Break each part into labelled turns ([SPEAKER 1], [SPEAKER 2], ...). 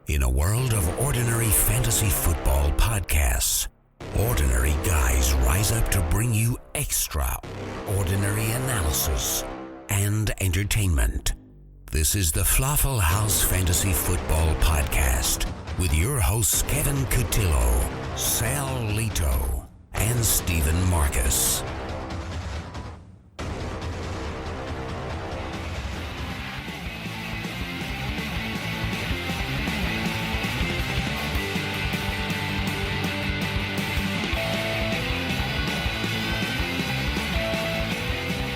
[SPEAKER 1] In a world of ordinary fantasy football podcasts, ordinary guys rise up to bring you extraordinary analysis and entertainment. This is the Falafel House Fantasy Football Podcast with your hosts Kevin Cotillo, Sal Lito, and Stephen Marcus.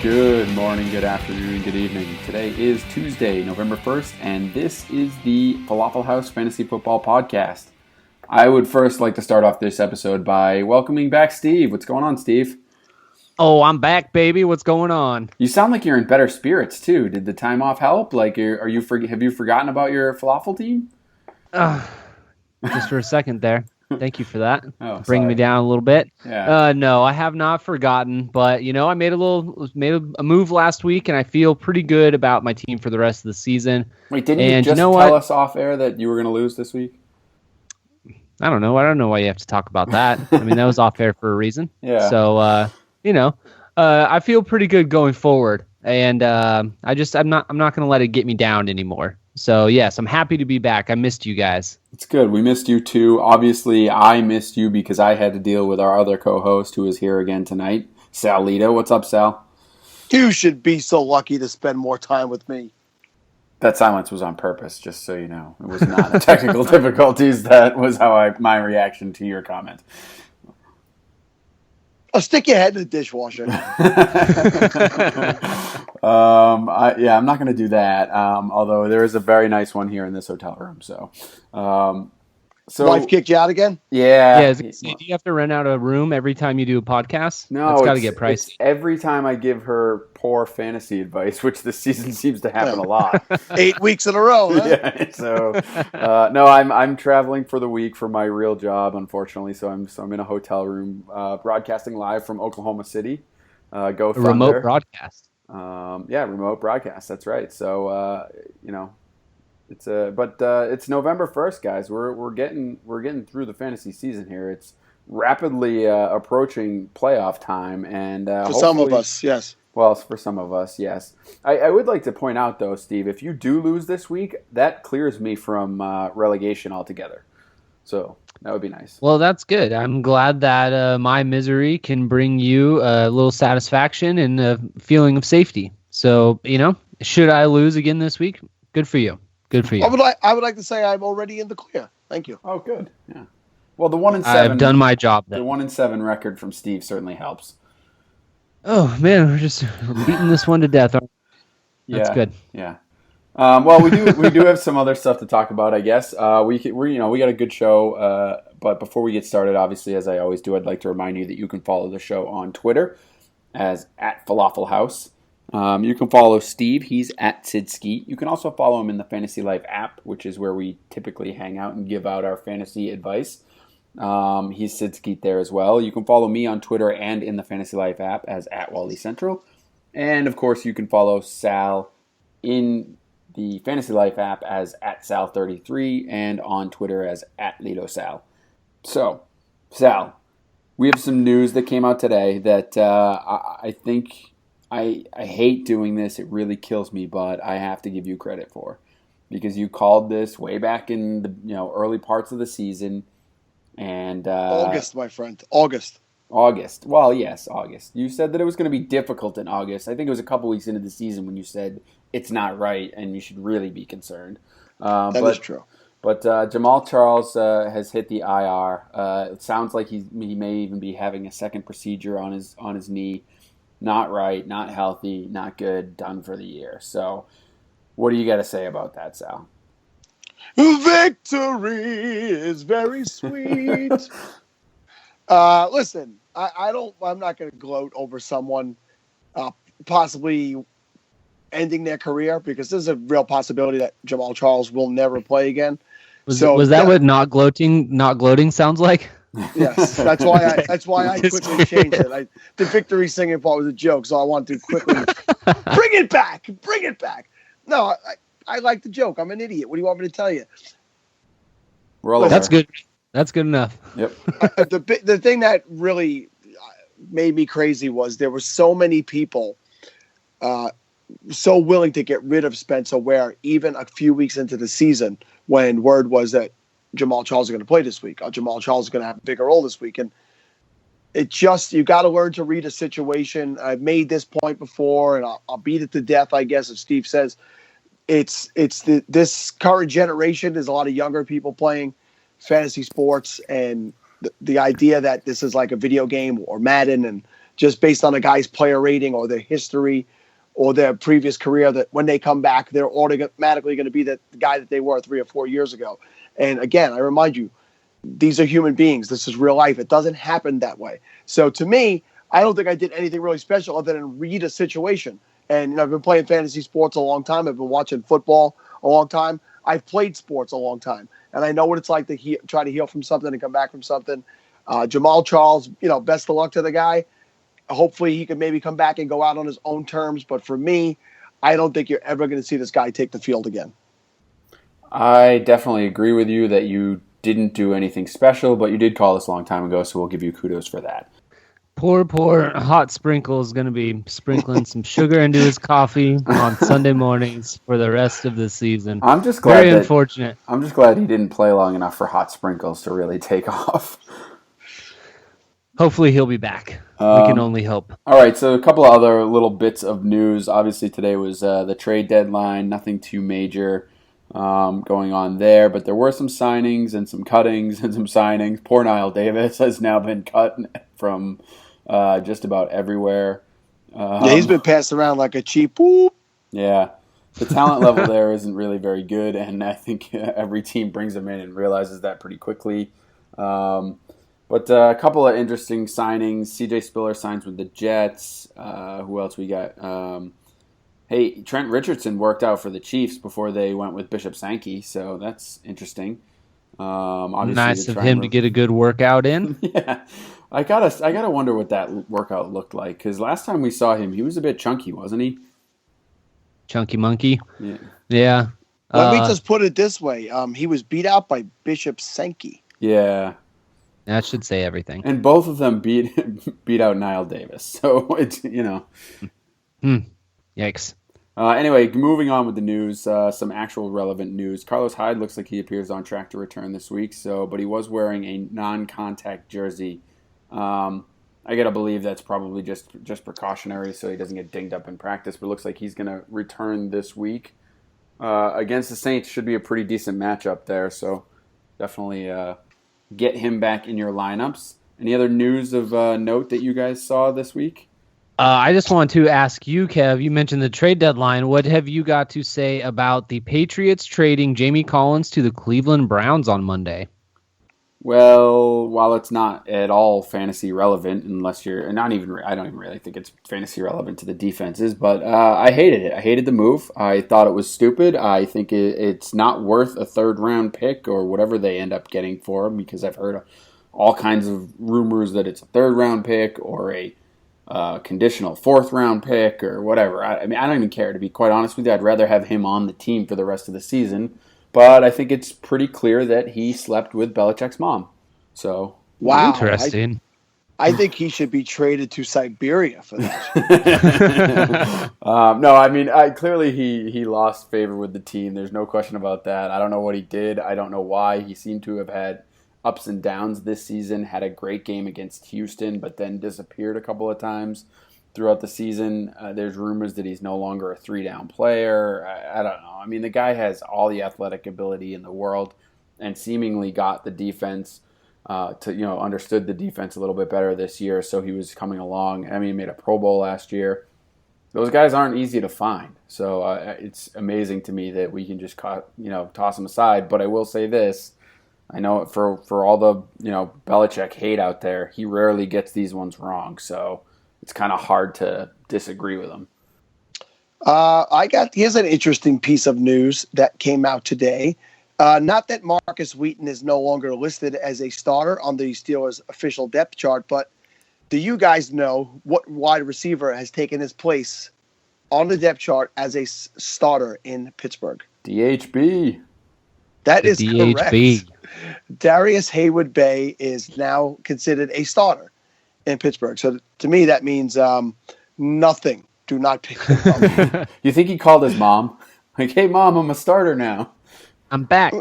[SPEAKER 2] Good morning, good afternoon, good evening. Today is Tuesday, November 1st, and this is the Falafel House Fantasy Football Podcast. I would first like to start off this episode by welcoming back Steve. What's going on, Steve?
[SPEAKER 3] Oh, I'm back, baby. What's going on?
[SPEAKER 2] You sound like you're in better spirits, too. Did the time off help? Like, have you forgotten about your falafel team?
[SPEAKER 3] Just for a second there. Thank you for that.
[SPEAKER 2] Bringing
[SPEAKER 3] me down a little bit.
[SPEAKER 2] Yeah.
[SPEAKER 3] No, I have not forgotten, but I made a move last week, and I feel pretty good about my team for the rest of the season.
[SPEAKER 2] Wait, didn't you just tell us off air that you were going to lose this week?
[SPEAKER 3] I don't know. I don't know why you have to talk about that. I mean, that was off air for a reason.
[SPEAKER 2] Yeah.
[SPEAKER 3] So, I feel pretty good going forward, and I'm not going to let it get me down anymore. So, yes, I'm happy to be back. I missed you guys.
[SPEAKER 2] It's good. We missed you, too. Obviously, I missed you because I had to deal with our other co-host who is here again tonight, Sal Lito. What's up, Sal?
[SPEAKER 4] You should be so lucky to spend more time with me.
[SPEAKER 2] That silence was on purpose, just so you know. It was not technical difficulties. That was my reaction to your comment.
[SPEAKER 4] I'll stick your head in the dishwasher.
[SPEAKER 2] I'm not going to do that. Although there is a very nice one here in this hotel room. So,
[SPEAKER 4] wife kicked you out again?
[SPEAKER 2] Yeah.
[SPEAKER 3] Do you have to rent out a room every time you do a podcast?
[SPEAKER 2] No,
[SPEAKER 3] it's got to get pricey.
[SPEAKER 2] Every time I give her poor fantasy advice, which this season seems to happen a lot.
[SPEAKER 4] 8 weeks in a row. Huh?
[SPEAKER 2] Yeah. So, no, I'm traveling for the week for my real job, unfortunately. So I'm in a hotel room, broadcasting live from Oklahoma City. Go Thunder.
[SPEAKER 3] Remote broadcast.
[SPEAKER 2] Remote broadcast. That's right. So, it's November 1st, guys. We're getting through the fantasy season here. It's rapidly approaching playoff time, and
[SPEAKER 4] for some of us, yes.
[SPEAKER 2] Well, for some of us, yes. I would like to point out, though, Steve, if you do lose this week, that clears me from relegation altogether. So that would be nice.
[SPEAKER 3] Well, that's good. I'm glad that my misery can bring you a little satisfaction and a feeling of safety. So, should I lose again this week? Good for you. Good for you.
[SPEAKER 4] I would like to say I'm already in the clear. Thank you.
[SPEAKER 2] Oh, good. Yeah. Well, the 1-7.
[SPEAKER 3] I've done my job then.
[SPEAKER 2] The 1-7 record from Steve certainly helps.
[SPEAKER 3] Oh man, we're beating this one to death. That's good.
[SPEAKER 2] Yeah. Well, we do have some other stuff to talk about, I guess. We got a good show. But before we get started, obviously, as I always do, I'd like to remind you that you can follow the show on Twitter as @FalafelHouse. You can follow Steve. He's @SidSkeet. You can also follow him in the Fantasy Life app, which is where we typically hang out and give out our fantasy advice. He's SidSkeet there as well. You can follow me on Twitter and in the Fantasy Life app as @WallyCentral. And, of course, you can follow Sal in the Fantasy Life app as @Sal33 and on Twitter as @LitoSal. So, Sal, we have some news that came out today that I think... I hate doing this. It really kills me, but I have to give you credit for, because you called this way back in the early parts of the season, and
[SPEAKER 4] August, my friend, August.
[SPEAKER 2] Well, yes, August. You said that it was going to be difficult in August. I think it was a couple weeks into the season when you said it's not right and you should really be concerned.
[SPEAKER 4] That is true.
[SPEAKER 2] But Jamal Charles has hit the IR. It sounds like he may even be having a second procedure on his knee. Not right, not healthy, not good, done for the year. So what do you got to say about that, Sal?
[SPEAKER 4] Victory is very sweet. Listen, I'm not going to gloat over someone possibly ending their career, because there's a real possibility that Jamal Charles will never play again.
[SPEAKER 3] Was that what not gloating sounds like?
[SPEAKER 4] Yes, that's why I quickly changed it. The victory singing part was a joke, so I wanted to quickly bring it back. No, I like the joke. I'm an idiot. What do you want me to tell you?
[SPEAKER 2] We're all
[SPEAKER 3] That's
[SPEAKER 2] aware.
[SPEAKER 3] good. That's good enough.
[SPEAKER 2] Yep.
[SPEAKER 4] The thing that really made me crazy was there were so many people so willing to get rid of Spencer Ware even a few weeks into the season when word was that Jamal Charles is going to play this week. Jamal Charles is going to have a bigger role this week. And it just, you got to learn to read a situation. I've made this point before, and I'll beat it to death, I guess, as Steve says. This current generation, there's a lot of younger people playing fantasy sports, and the idea that this is like a video game or Madden, and just based on a guy's player rating or their history or their previous career, that when they come back, they're automatically going to be the guy that they were 3 or 4 years ago. And again, I remind you, these are human beings. This is real life. It doesn't happen that way. So to me, I don't think I did anything really special other than read a situation. And I've been playing fantasy sports a long time. I've been watching football a long time. I've played sports a long time, and I know what it's like to try to heal from something and come back from something. Jamal Charles, best of luck to the guy. Hopefully he can maybe come back and go out on his own terms. But for me, I don't think you're ever going to see this guy take the field again.
[SPEAKER 2] I definitely agree with you that you didn't do anything special, but you did call us a long time ago, so we'll give you kudos for that.
[SPEAKER 3] Poor Hot Sprinkle is going to be sprinkling some sugar into his coffee on Sunday mornings for the rest of the season.
[SPEAKER 2] I'm just glad
[SPEAKER 3] unfortunate.
[SPEAKER 2] I'm just glad he didn't play long enough for Hot Sprinkles to really take off.
[SPEAKER 3] Hopefully he'll be back. We can only hope.
[SPEAKER 2] All right, so a couple of other little bits of news. Obviously today was the trade deadline. Nothing too major going on there, but there were some signings and some cuttings and some signings. Poor Niall Davis has now been cut from just about everywhere.
[SPEAKER 4] He's been passed around like a cheap whoop.
[SPEAKER 2] Yeah. The talent level there isn't really very good, and I think every team brings him in and realizes that pretty quickly. But a couple of interesting signings. CJ Spiller signs with the Jets. Who else we got? Trent Richardson worked out for the Chiefs before they went with Bishop Sankey, so that's interesting.
[SPEAKER 3] Nice of him to get a good workout in.
[SPEAKER 2] Yeah, I gotta wonder what that workout looked like, because last time we saw him, he was a bit chunky, wasn't he?
[SPEAKER 3] Chunky monkey.
[SPEAKER 2] Yeah.
[SPEAKER 4] Let me just put it this way: he was beat out by Bishop Sankey.
[SPEAKER 2] Yeah.
[SPEAKER 3] That should say everything.
[SPEAKER 2] And both of them beat out Niall Davis, so it's
[SPEAKER 3] Yikes.
[SPEAKER 2] Anyway, moving on with the news, some actual relevant news. Carlos Hyde looks like he appears on track to return this week, but he was wearing a non-contact jersey. I gotta believe that's probably just precautionary, so he doesn't get dinged up in practice. But it looks like he's gonna return this week against the Saints. Should be a pretty decent matchup there, so definitely get him back in your lineups. Any other news of note that you guys saw this week?
[SPEAKER 3] I just want to ask you, Kev, you mentioned the trade deadline. What have you got to say about the Patriots trading Jamie Collins to the Cleveland Browns on Monday?
[SPEAKER 2] Well, while it's not at all fantasy relevant, unless you're I don't even really think it's fantasy relevant to the defenses, but I hated it. I hated the move. I thought it was stupid. I think it's not worth a third-round pick or whatever they end up getting for him, because I've heard all kinds of rumors that it's a third-round pick or a conditional fourth-round pick or whatever. I mean, I don't even care, to be quite honest with you. I'd rather have him on the team for the rest of the season. But I think it's pretty clear that he slept with Belichick's mom. So
[SPEAKER 4] wow,
[SPEAKER 3] interesting.
[SPEAKER 4] I think he should be traded to Siberia for that.
[SPEAKER 2] No, I mean, clearly he lost favor with the team. There's no question about that. I don't know what he did. I don't know why. He seemed to have had ups and downs this season. Had a great game against Houston, but then disappeared a couple of times throughout the season. There's rumors that he's no longer a 3-down player. I don't know. I mean, the guy has all the athletic ability in the world and seemingly got the defense understood the defense a little bit better this year. So he was coming along. I mean, he made a Pro Bowl last year. Those guys aren't easy to find. So it's amazing to me that we can just toss him aside. But I will say this. I know for all the Belichick hate out there, he rarely gets these ones wrong. So it's kind of hard to disagree with him.
[SPEAKER 4] Here's an interesting piece of news that came out today. Not that Marcus Wheaton is no longer listed as a starter on the Steelers' official depth chart, but do you guys know what wide receiver has taken his place on the depth chart as a starter in Pittsburgh?
[SPEAKER 2] DHB.
[SPEAKER 4] That is
[SPEAKER 3] DHB.
[SPEAKER 4] correct. Darius Haywood Bay is now considered a starter in Pittsburgh. So to me, that means nothing. Do not pick him up.
[SPEAKER 2] You think he called his mom? Like, hey, Mom, I'm a starter now.
[SPEAKER 3] I'm back.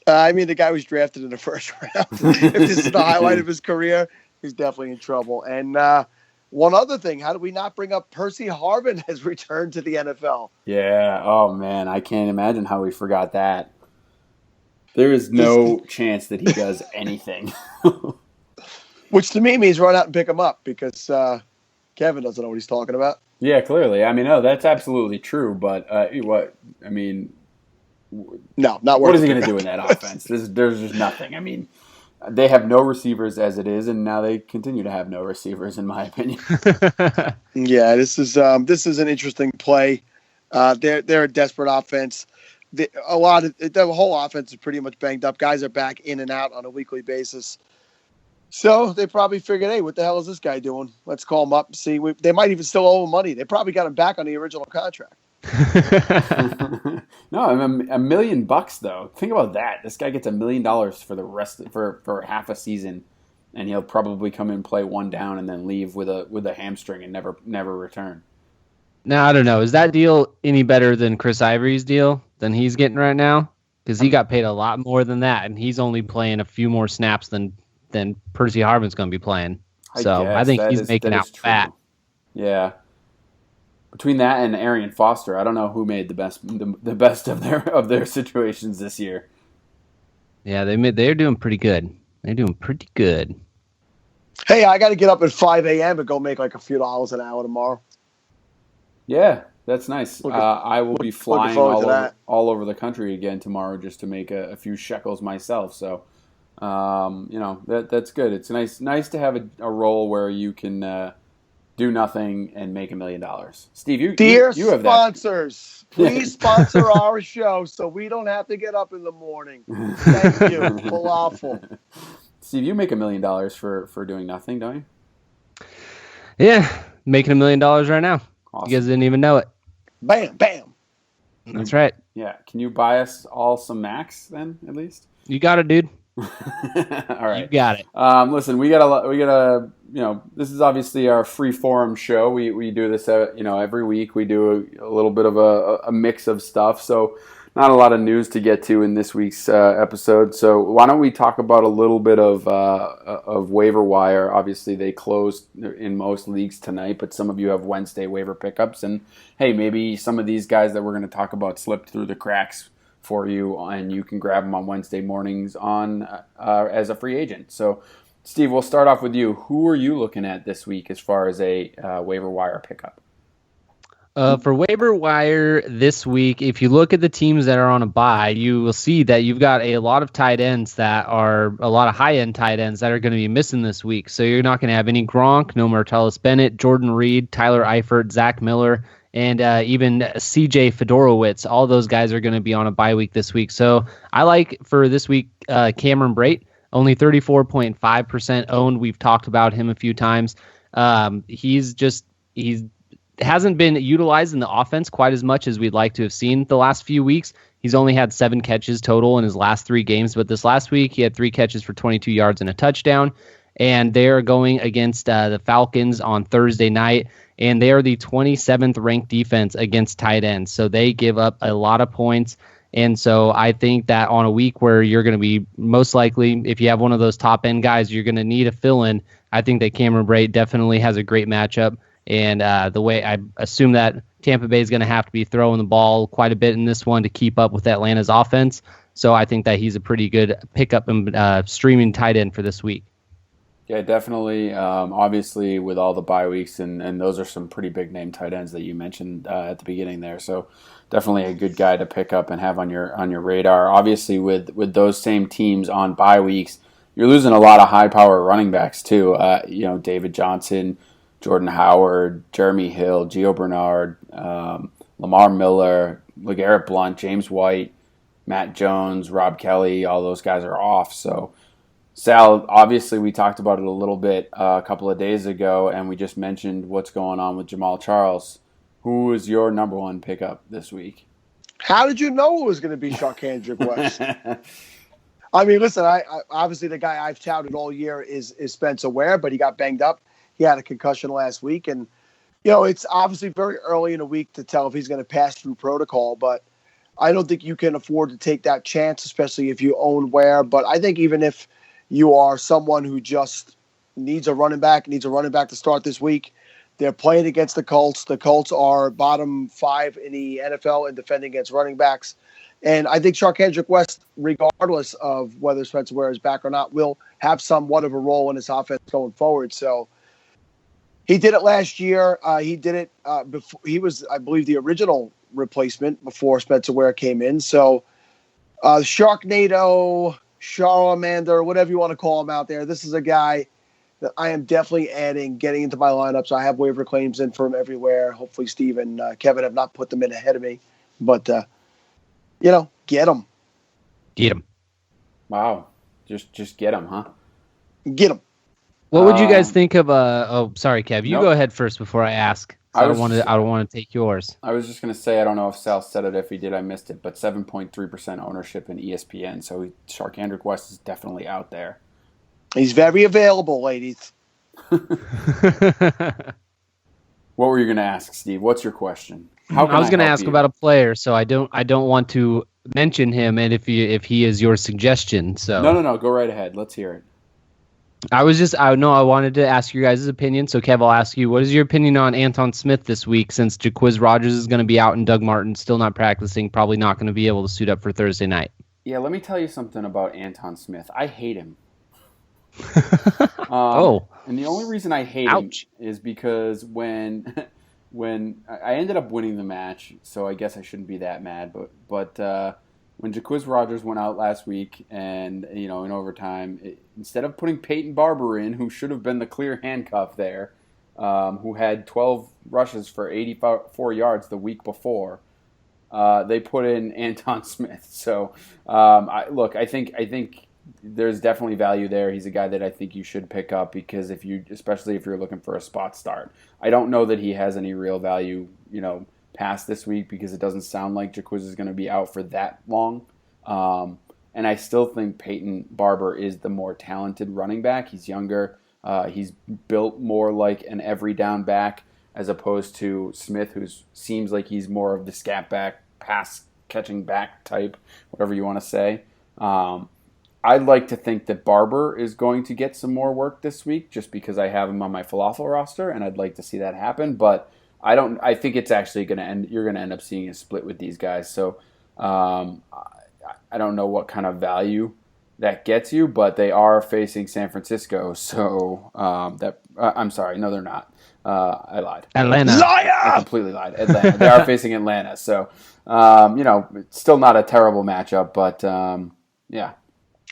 [SPEAKER 4] I mean, the guy was drafted in the first round. If this is the highlight of his career, he's definitely in trouble. And one other thing, how do we not bring up Percy Harvin has returned to the NFL?
[SPEAKER 2] Yeah. Oh, man. I can't imagine how we forgot that. There is no chance that he does anything.
[SPEAKER 4] Which to me means run out and pick him up because Kevin doesn't know what he's talking about.
[SPEAKER 2] Yeah, clearly. I mean, no, that's absolutely true. But what? I mean,
[SPEAKER 4] no, not
[SPEAKER 2] what
[SPEAKER 4] worth
[SPEAKER 2] is he
[SPEAKER 4] it.
[SPEAKER 2] going to do in that offense? There's just nothing. I mean, they have no receivers as it is, and now they continue to have no receivers, in my opinion.
[SPEAKER 4] Yeah, this is an interesting play. They're a desperate offense. The whole offense is pretty much banged up. Guys are back in and out on a weekly basis. So they probably figured, hey, what the hell is this guy doing? Let's call him up and see. They might even still owe him money. They probably got him back on the original contract.
[SPEAKER 2] No, $1 million though. Think about that. This guy gets $1 million for the rest for half a season, and he'll probably come in, play one down, and then leave with a hamstring and never return.
[SPEAKER 3] Now, I don't know. Is that deal any better than Chris Ivory's deal than he's getting right now? Because he got paid a lot more than that, and he's only playing a few more snaps than Percy Harvin's going to be playing. So I think he's making out fat.
[SPEAKER 2] Yeah. Between that and Arian Foster, I don't know who made the best of their situations this year.
[SPEAKER 3] Yeah, they're doing pretty good. They're doing pretty good.
[SPEAKER 4] Hey, I got to get up at 5 a.m. and go make like a few dollars an hour tomorrow.
[SPEAKER 2] Yeah, that's nice. I will be flying all over the country again tomorrow just to make a few shekels myself. So, that's good. It's nice to have a role where you can do nothing and make $1 million. Steve, you have
[SPEAKER 4] sponsors, please sponsor our show so we don't have to get up in the morning. Thank you. Falafel.
[SPEAKER 2] Steve, you make $1 million for doing nothing, don't you?
[SPEAKER 3] Yeah, making $1 million right now. Awesome. You guys didn't even know it.
[SPEAKER 4] Bam, bam.
[SPEAKER 3] That's right.
[SPEAKER 2] Yeah. Can you buy us all some Macs then, at least?
[SPEAKER 3] You got it, dude.
[SPEAKER 2] All right.
[SPEAKER 3] You got it.
[SPEAKER 2] Listen, we gotta, this is obviously our free forum show. We do this, every week. We do a little bit of a mix of stuff. So not a lot of news to get to in this week's episode. So why don't we talk about a little bit of waiver wire? Obviously, they closed in most leagues tonight, but some of you have Wednesday waiver pickups. And hey, maybe some of these guys that we're going to talk about slipped through the cracks for you, and you can grab them on Wednesday mornings as a free agent. So, Steve, we'll start off with you. Who are you looking at this week as far as a waiver wire pickup?
[SPEAKER 3] For waiver wire this week, if you look at the teams that are on a bye, you will see that you've got a lot of tight ends that are a lot of high-end tight ends that are going to be missing this week. So you're not going to have any Gronk, no Martellus Bennett, Jordan Reed, Tyler Eifert, Zach Miller, and even CJ Fedorowicz. All those guys are going to be on a bye week this week. So I like for this week Cameron Brate, only 34.5% owned. We've talked about him a few times. He's hasn't been utilized in the offense quite as much as we'd like to have seen the last few weeks. He's only had 7 catches total in his last 3 games, but this last week he had 3 catches for 22 yards and a touchdown. And they're going against the Falcons on Thursday night, and they are the 27th ranked defense against tight ends. So they give up a lot of points. And so I think that on a week where you're going to be most likely, if you have one of those top end guys, you're going to need a fill-in. I think that Cameron Brate definitely has a great matchup. And the way I assume that Tampa Bay is going to have to be throwing the ball quite a bit in this one to keep up with Atlanta's offense. So I think that he's a pretty good pickup and streaming tight end for this week.
[SPEAKER 2] Yeah, definitely. Obviously, with all the bye weeks, and those are some pretty big name tight ends that you mentioned at the beginning there. So definitely a good guy to pick up and have on your radar. Obviously, with those same teams on bye weeks, you're losing a lot of high power running backs too. David Johnson, Jordan Howard, Jeremy Hill, Gio Bernard, Lamar Miller, LeGarrette Blount, James White, Matt Jones, Rob Kelly, all those guys are off. So, Sal, obviously we talked about it a little bit a couple of days ago, and we just mentioned what's going on with Jamal Charles. Who is your number one pickup this week?
[SPEAKER 4] How did you know it was going to be Sharkhandrick West? I mean, listen, I obviously the guy I've touted all year is Spencer Ware, but he got banged up. He had a concussion last week, and it's obviously very early in the week to tell if he's going to pass through protocol, but I don't think you can afford to take that chance, especially if you own Ware. But I think even if you are someone who just needs a running back to start this week, they're playing against the Colts. The Colts are bottom 5 in the NFL in defending against running backs. And I think Sharkhandrick West, regardless of whether Spencer Ware is back or not, will have somewhat of a role in this offense going forward. So he did it last year. He did it before. He was, I believe, the original replacement before Spencer Ware came in. So Sharknado, Charlamander, whatever you want to call him out there, this is a guy that I am definitely getting into my lineup. So I have waiver claims in for him everywhere. Hopefully Steve and Kevin have not put them in ahead of me. But, get him.
[SPEAKER 3] Get him.
[SPEAKER 2] Wow. Just get him, huh?
[SPEAKER 4] Get him.
[SPEAKER 3] What would you guys think of sorry, Kev. You
[SPEAKER 2] Nope.
[SPEAKER 3] Go ahead first before I ask. I don't want to take yours.
[SPEAKER 2] I was just going to say, I don't know if Sal said it. If he did, I missed it. But 7.3% ownership in ESPN. So Sharkhandrick West is definitely out there.
[SPEAKER 4] He's very available, ladies.
[SPEAKER 2] What were you going to ask, Steve? What's your question?
[SPEAKER 3] I was going to ask about a player, so I don't want to mention him, and if he is your suggestion. So
[SPEAKER 2] No. Go right ahead. Let's hear it.
[SPEAKER 3] I wanted to ask your guys' opinion. So Kev, I'll ask you, what is your opinion on Anton Smith this week, since Jaquiz Rogers is going to be out and Doug Martin still not practicing, probably not going to be able to suit up for Thursday night?
[SPEAKER 2] Yeah, let me tell you something about Anton Smith. I hate him. And the only reason I hate him is because when I ended up winning the match, so I guess I shouldn't be that mad, but when Jaquiz Rogers went out last week and, in overtime, instead of putting Peyton Barber in, who should have been the clear handcuff there, who had 12 rushes for 84 yards the week before, they put in Anton Smith. So, I think there's definitely value there. He's a guy that I think you should pick up because especially if you're looking for a spot start. I don't know that he has any real value, past this week because it doesn't sound like Jaquiz is going to be out for that long. And I still think Peyton Barber is the more talented running back. He's younger. He's built more like an every down back as opposed to Smith, who seems like he's more of the scat back, pass catching back type, whatever you want to say. I'd like to think that Barber is going to get some more work this week just because I have him on my falafel roster, and I'd like to see that happen. But I think it's actually going to end. You're going to end up seeing a split with these guys. So I don't know what kind of value that gets you, but they are facing San Francisco. So I'm sorry, no, they're not. I lied.
[SPEAKER 3] Atlanta.
[SPEAKER 4] Liar!
[SPEAKER 2] I completely lied. Atlanta. They are facing Atlanta. So it's still not a terrible matchup, but yeah.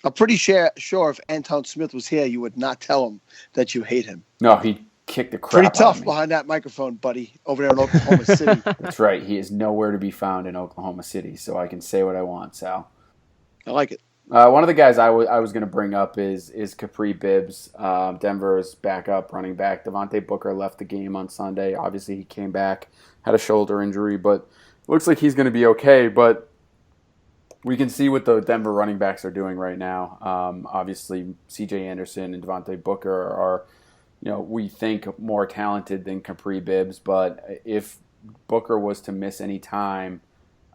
[SPEAKER 4] I'm pretty sure if Anton Smith was here, you would not tell him that you hate him.
[SPEAKER 2] No, he kicked the crap
[SPEAKER 4] Pretty
[SPEAKER 2] out of
[SPEAKER 4] tough
[SPEAKER 2] me.
[SPEAKER 4] behind that microphone, buddy, over there in Oklahoma City.
[SPEAKER 2] That's right. He is nowhere to be found in Oklahoma City, so I can say what I want, Sal.
[SPEAKER 4] I like it.
[SPEAKER 2] One of the guys I was going to bring up is Capri Bibbs, Denver's backup running back. Devontae Booker left the game on Sunday. Obviously, he came back, had a shoulder injury, but looks like he's going to be okay. But we can see what the Denver running backs are doing right now. Obviously, C.J. Anderson and Devontae Booker are, we think more talented than Capri Bibbs. But if Booker was to miss any time,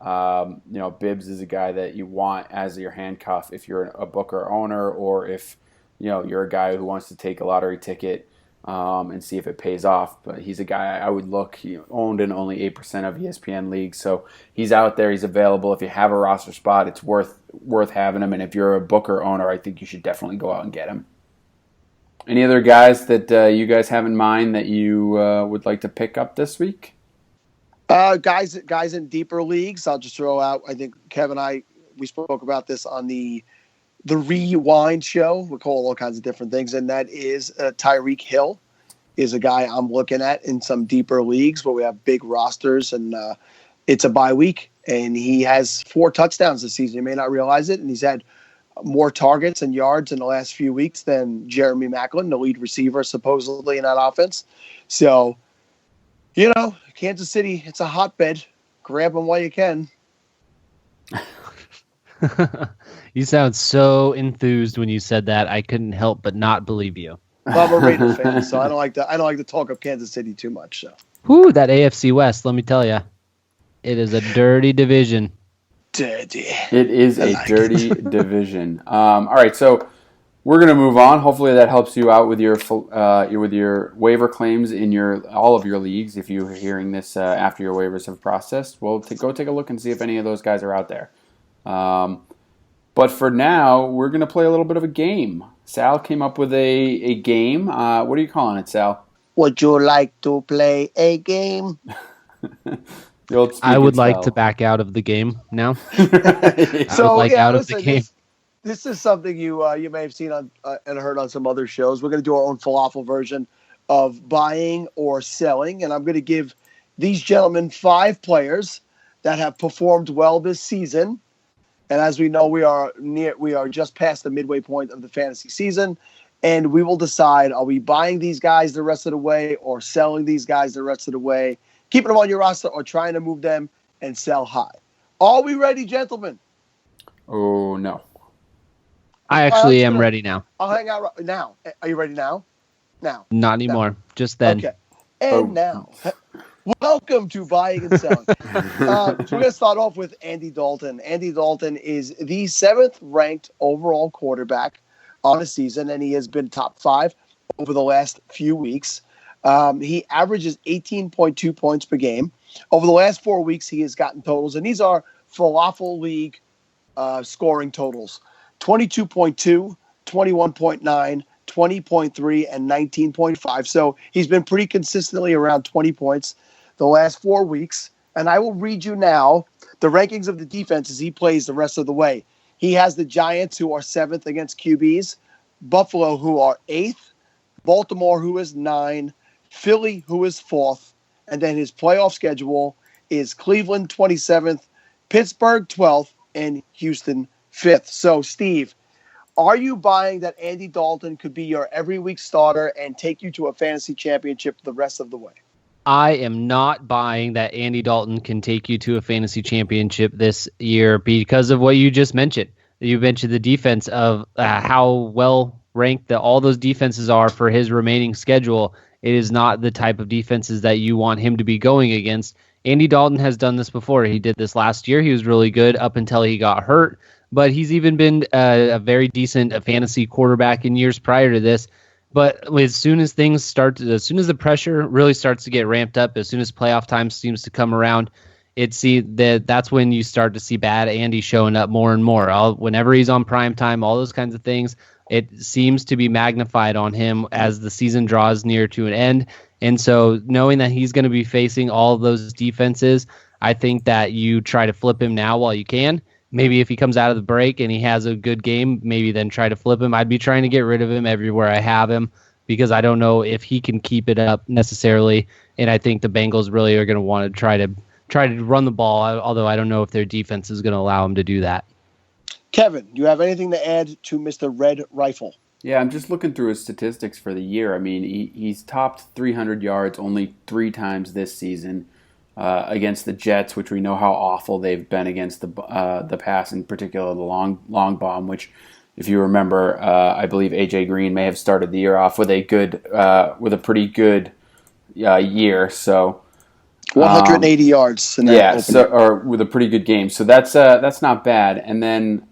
[SPEAKER 2] Bibbs is a guy that you want as your handcuff if you're a Booker owner, or if you're a guy who wants to take a lottery ticket and see if it pays off. But he's a guy I would look. He owned in only 8% of ESPN leagues, so he's out there. He's available. If you have a roster spot, it's worth having him. And if you're a Booker owner, I think you should definitely go out and get him. Any other guys that you guys have in mind that you would like to pick up this week?
[SPEAKER 4] Guys in deeper leagues, I'll just throw out. I think Kevin and we spoke about this on the Rewind show. We call all kinds of different things, and that is Tyreek Hill is a guy I'm looking at in some deeper leagues where we have big rosters, and it's a bye week, and he has 4 touchdowns this season. You may not realize it, and he's had more targets and yards in the last few weeks than Jeremy Maclin, the lead receiver supposedly in that offense. So, Kansas City, it's a hotbed. Grab them while you can.
[SPEAKER 3] You sound so enthused when you said that. I couldn't help but not believe you.
[SPEAKER 4] Well, I'm a Raider fan, so I don't like to talk of Kansas City too much. So.
[SPEAKER 3] Whew, that AFC West, let me tell you. It is a dirty division.
[SPEAKER 4] Dirty.
[SPEAKER 2] It is a dirty division. All right, so we're going to move on. Hopefully that helps you out with your waiver claims in all of your leagues. If you're hearing this after your waivers have processed, well, go take a look and see if any of those guys are out there. But for now, we're going to play a little bit of a game. Sal came up with a game. What are you calling it, Sal?
[SPEAKER 4] Would you like to play a game?
[SPEAKER 3] I would like to back out of the game now.
[SPEAKER 4] Out of the game. This is something you may have seen on and heard on some other shows. We're going to do our own falafel version of buying or selling, and I'm going to give these gentlemen 5 players that have performed well this season. And as we know, we are just past the midway point of the fantasy season, and we will decide: are we buying these guys the rest of the way, or selling these guys the rest of the way, keeping them on your roster, or trying to move them and sell high? Are we ready, gentlemen?
[SPEAKER 2] Oh no.
[SPEAKER 3] I actually am ready now.
[SPEAKER 4] I'll hang out now. Are you ready now? Now.
[SPEAKER 3] Not anymore. Just then.
[SPEAKER 4] Okay. And now, welcome to Buying and Selling. So we're going to start off with Andy Dalton. Andy Dalton is the 7th ranked overall quarterback on the season, and he has been top 5 over the last few weeks. He averages 18.2 points per game. Over the last 4 weeks, he has gotten totals, and these are Falafel League scoring totals: 22.2, 21.9, 20.3, and 19.5. So he's been pretty consistently around 20 points the last 4 weeks. And I will read you now the rankings of the defenses he plays the rest of the way. He has the Giants, who are 7th against QBs, Buffalo, who are 8th, Baltimore, who is 9, Philly, who is 4th, and then his playoff schedule is Cleveland 27th, Pittsburgh 12th, and Houston 5th. So, Steve, are you buying that Andy Dalton could be your every week starter and take you to a fantasy championship the rest of the way?
[SPEAKER 3] I am not buying that Andy Dalton can take you to a fantasy championship this year because of what you just mentioned. You mentioned the defense of how well ranked all those defenses are for his remaining schedule. It is not the type of defenses that you want him to be going against. Andy Dalton has done this before. He did this last year. He was really good up until he got hurt. But he's even been a very decent fantasy quarterback in years prior to this. But as soon as the pressure really starts to get ramped up, as soon as playoff time seems to come around, that's when you start to see bad Andy showing up more and more. Whenever he's on prime time, all those kinds of things, it seems to be magnified on him as the season draws near to an end. And so knowing that he's going to be facing all of those defenses, I think that you try to flip him now while you can. Maybe if he comes out of the break and he has a good game, maybe then try to flip him. I'd be trying to get rid of him everywhere I have him because I don't know if he can keep it up necessarily. And I think the Bengals really are going to want to try to run the ball, although I don't know if their defense is going to allow him to do that.
[SPEAKER 4] Kevin, do you have anything to add to Mr. Red Rifle?
[SPEAKER 2] Yeah, I'm just looking through his statistics for the year. I mean, he's topped 300 yards only 3 times this season. Against the Jets, which we know how awful they've been against the pass, in particular the long bomb. Which, if you remember, I believe AJ Green may have started the year off with a pretty good year. So
[SPEAKER 4] 180 yards.
[SPEAKER 2] Or with a pretty good game. So that's not bad. And then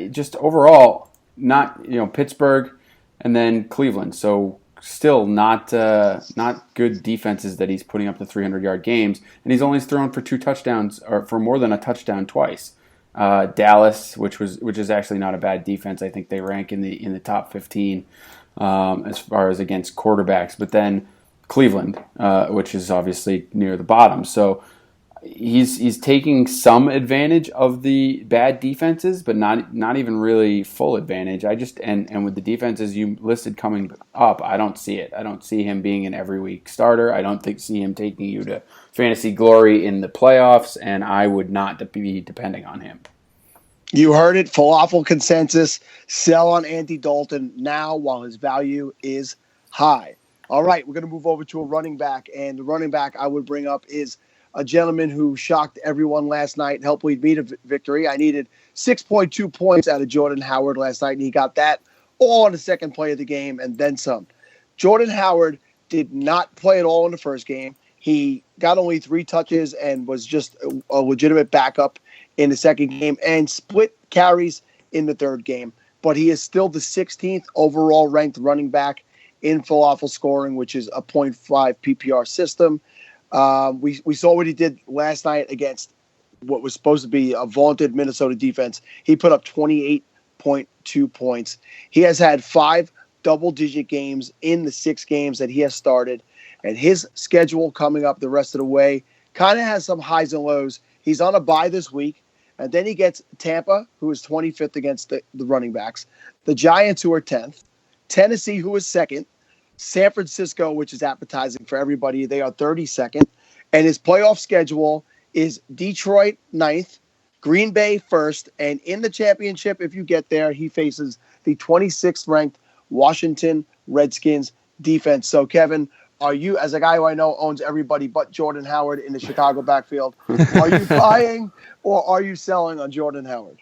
[SPEAKER 2] just overall, not Pittsburgh, and then Cleveland. So still not good defenses that he's putting up the 300-yard games, and he's only thrown for 2 touchdowns or for more than a touchdown twice. Dallas, which is actually not a bad defense. I think they rank in the top 15 as far as against quarterbacks. But then Cleveland, which is obviously near the bottom. So he's taking some advantage of the bad defenses, but not even really full advantage. And with the defenses you listed coming up, I don't see it. I don't see him being an every week starter. I don't see him taking you to fantasy glory in the playoffs, and I would not be depending on him.
[SPEAKER 4] You heard it. Falafel consensus. Sell on Andy Dalton now while his value is high. All right, we're going to move over to a running back, and the running back I would bring up is a gentleman who shocked everyone last night and helped lead me to victory. I needed 6.2 points out of Jordan Howard last night, and he got that all on the second play of the game and then some. Jordan Howard did not play at all in the first game. He got only 3 touches and was just a legitimate backup in the second game and split carries in the third game. But he is still the 16th overall ranked running back in falafel scoring, which is a 0.5 PPR system. We saw what he did last night against what was supposed to be a vaunted Minnesota defense. He put up 28.2 points. He has had 5 double-digit games in the 6 games that he has started. And his schedule coming up the rest of the way kind of has some highs and lows. He's on a bye this week. And then he gets Tampa, who is 25th against the running backs. The Giants, who are 10th. Tennessee, who is 2nd. San Francisco, which is appetizing for everybody. They are 32nd. And his playoff schedule is Detroit 9th, Green Bay 1st. And in the championship, if you get there, he faces the 26th ranked Washington Redskins defense. So, Kevin, are you, as a guy who I know owns everybody but Jordan Howard in the Chicago backfield, are you buying or are you selling on Jordan Howard?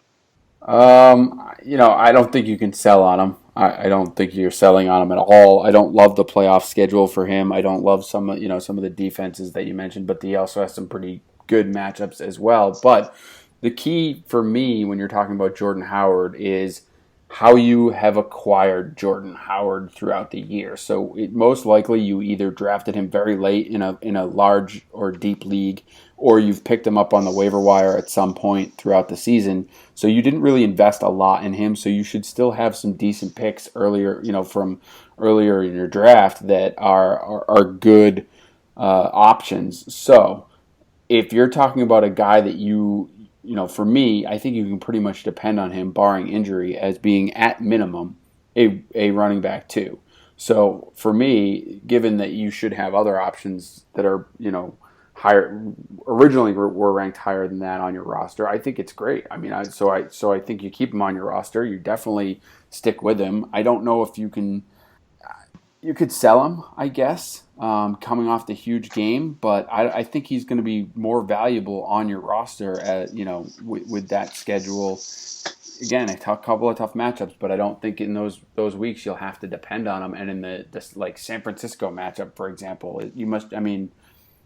[SPEAKER 2] I don't think you can sell on him. I don't think you're selling on him at all. I don't love the playoff schedule for him. I don't love some of the defenses that you mentioned, but he also has some pretty good matchups as well. But the key for me when you're talking about Jordan Howard is how you have acquired Jordan Howard throughout the year. So most likely you either drafted him very late in a large or deep league, or you've picked him up on the waiver wire at some point throughout the season. So you didn't really invest a lot in him. So you should still have some decent picks earlier, from earlier in your draft that are good options. So if you're talking about a guy that for me, I think you can pretty much depend on him, barring injury, as being at minimum a running back too. So for me, given that you should have other options that are higher, originally were ranked higher than that on your roster, I think it's great. I mean, I think you keep him on your roster. You definitely stick with him. I don't know if you could sell him, I guess, coming off the huge game, but I think he's going to be more valuable on your roster, with that schedule. Again, a couple of tough matchups, but I don't think in those weeks you'll have to depend on him. And in this like San Francisco matchup, for example,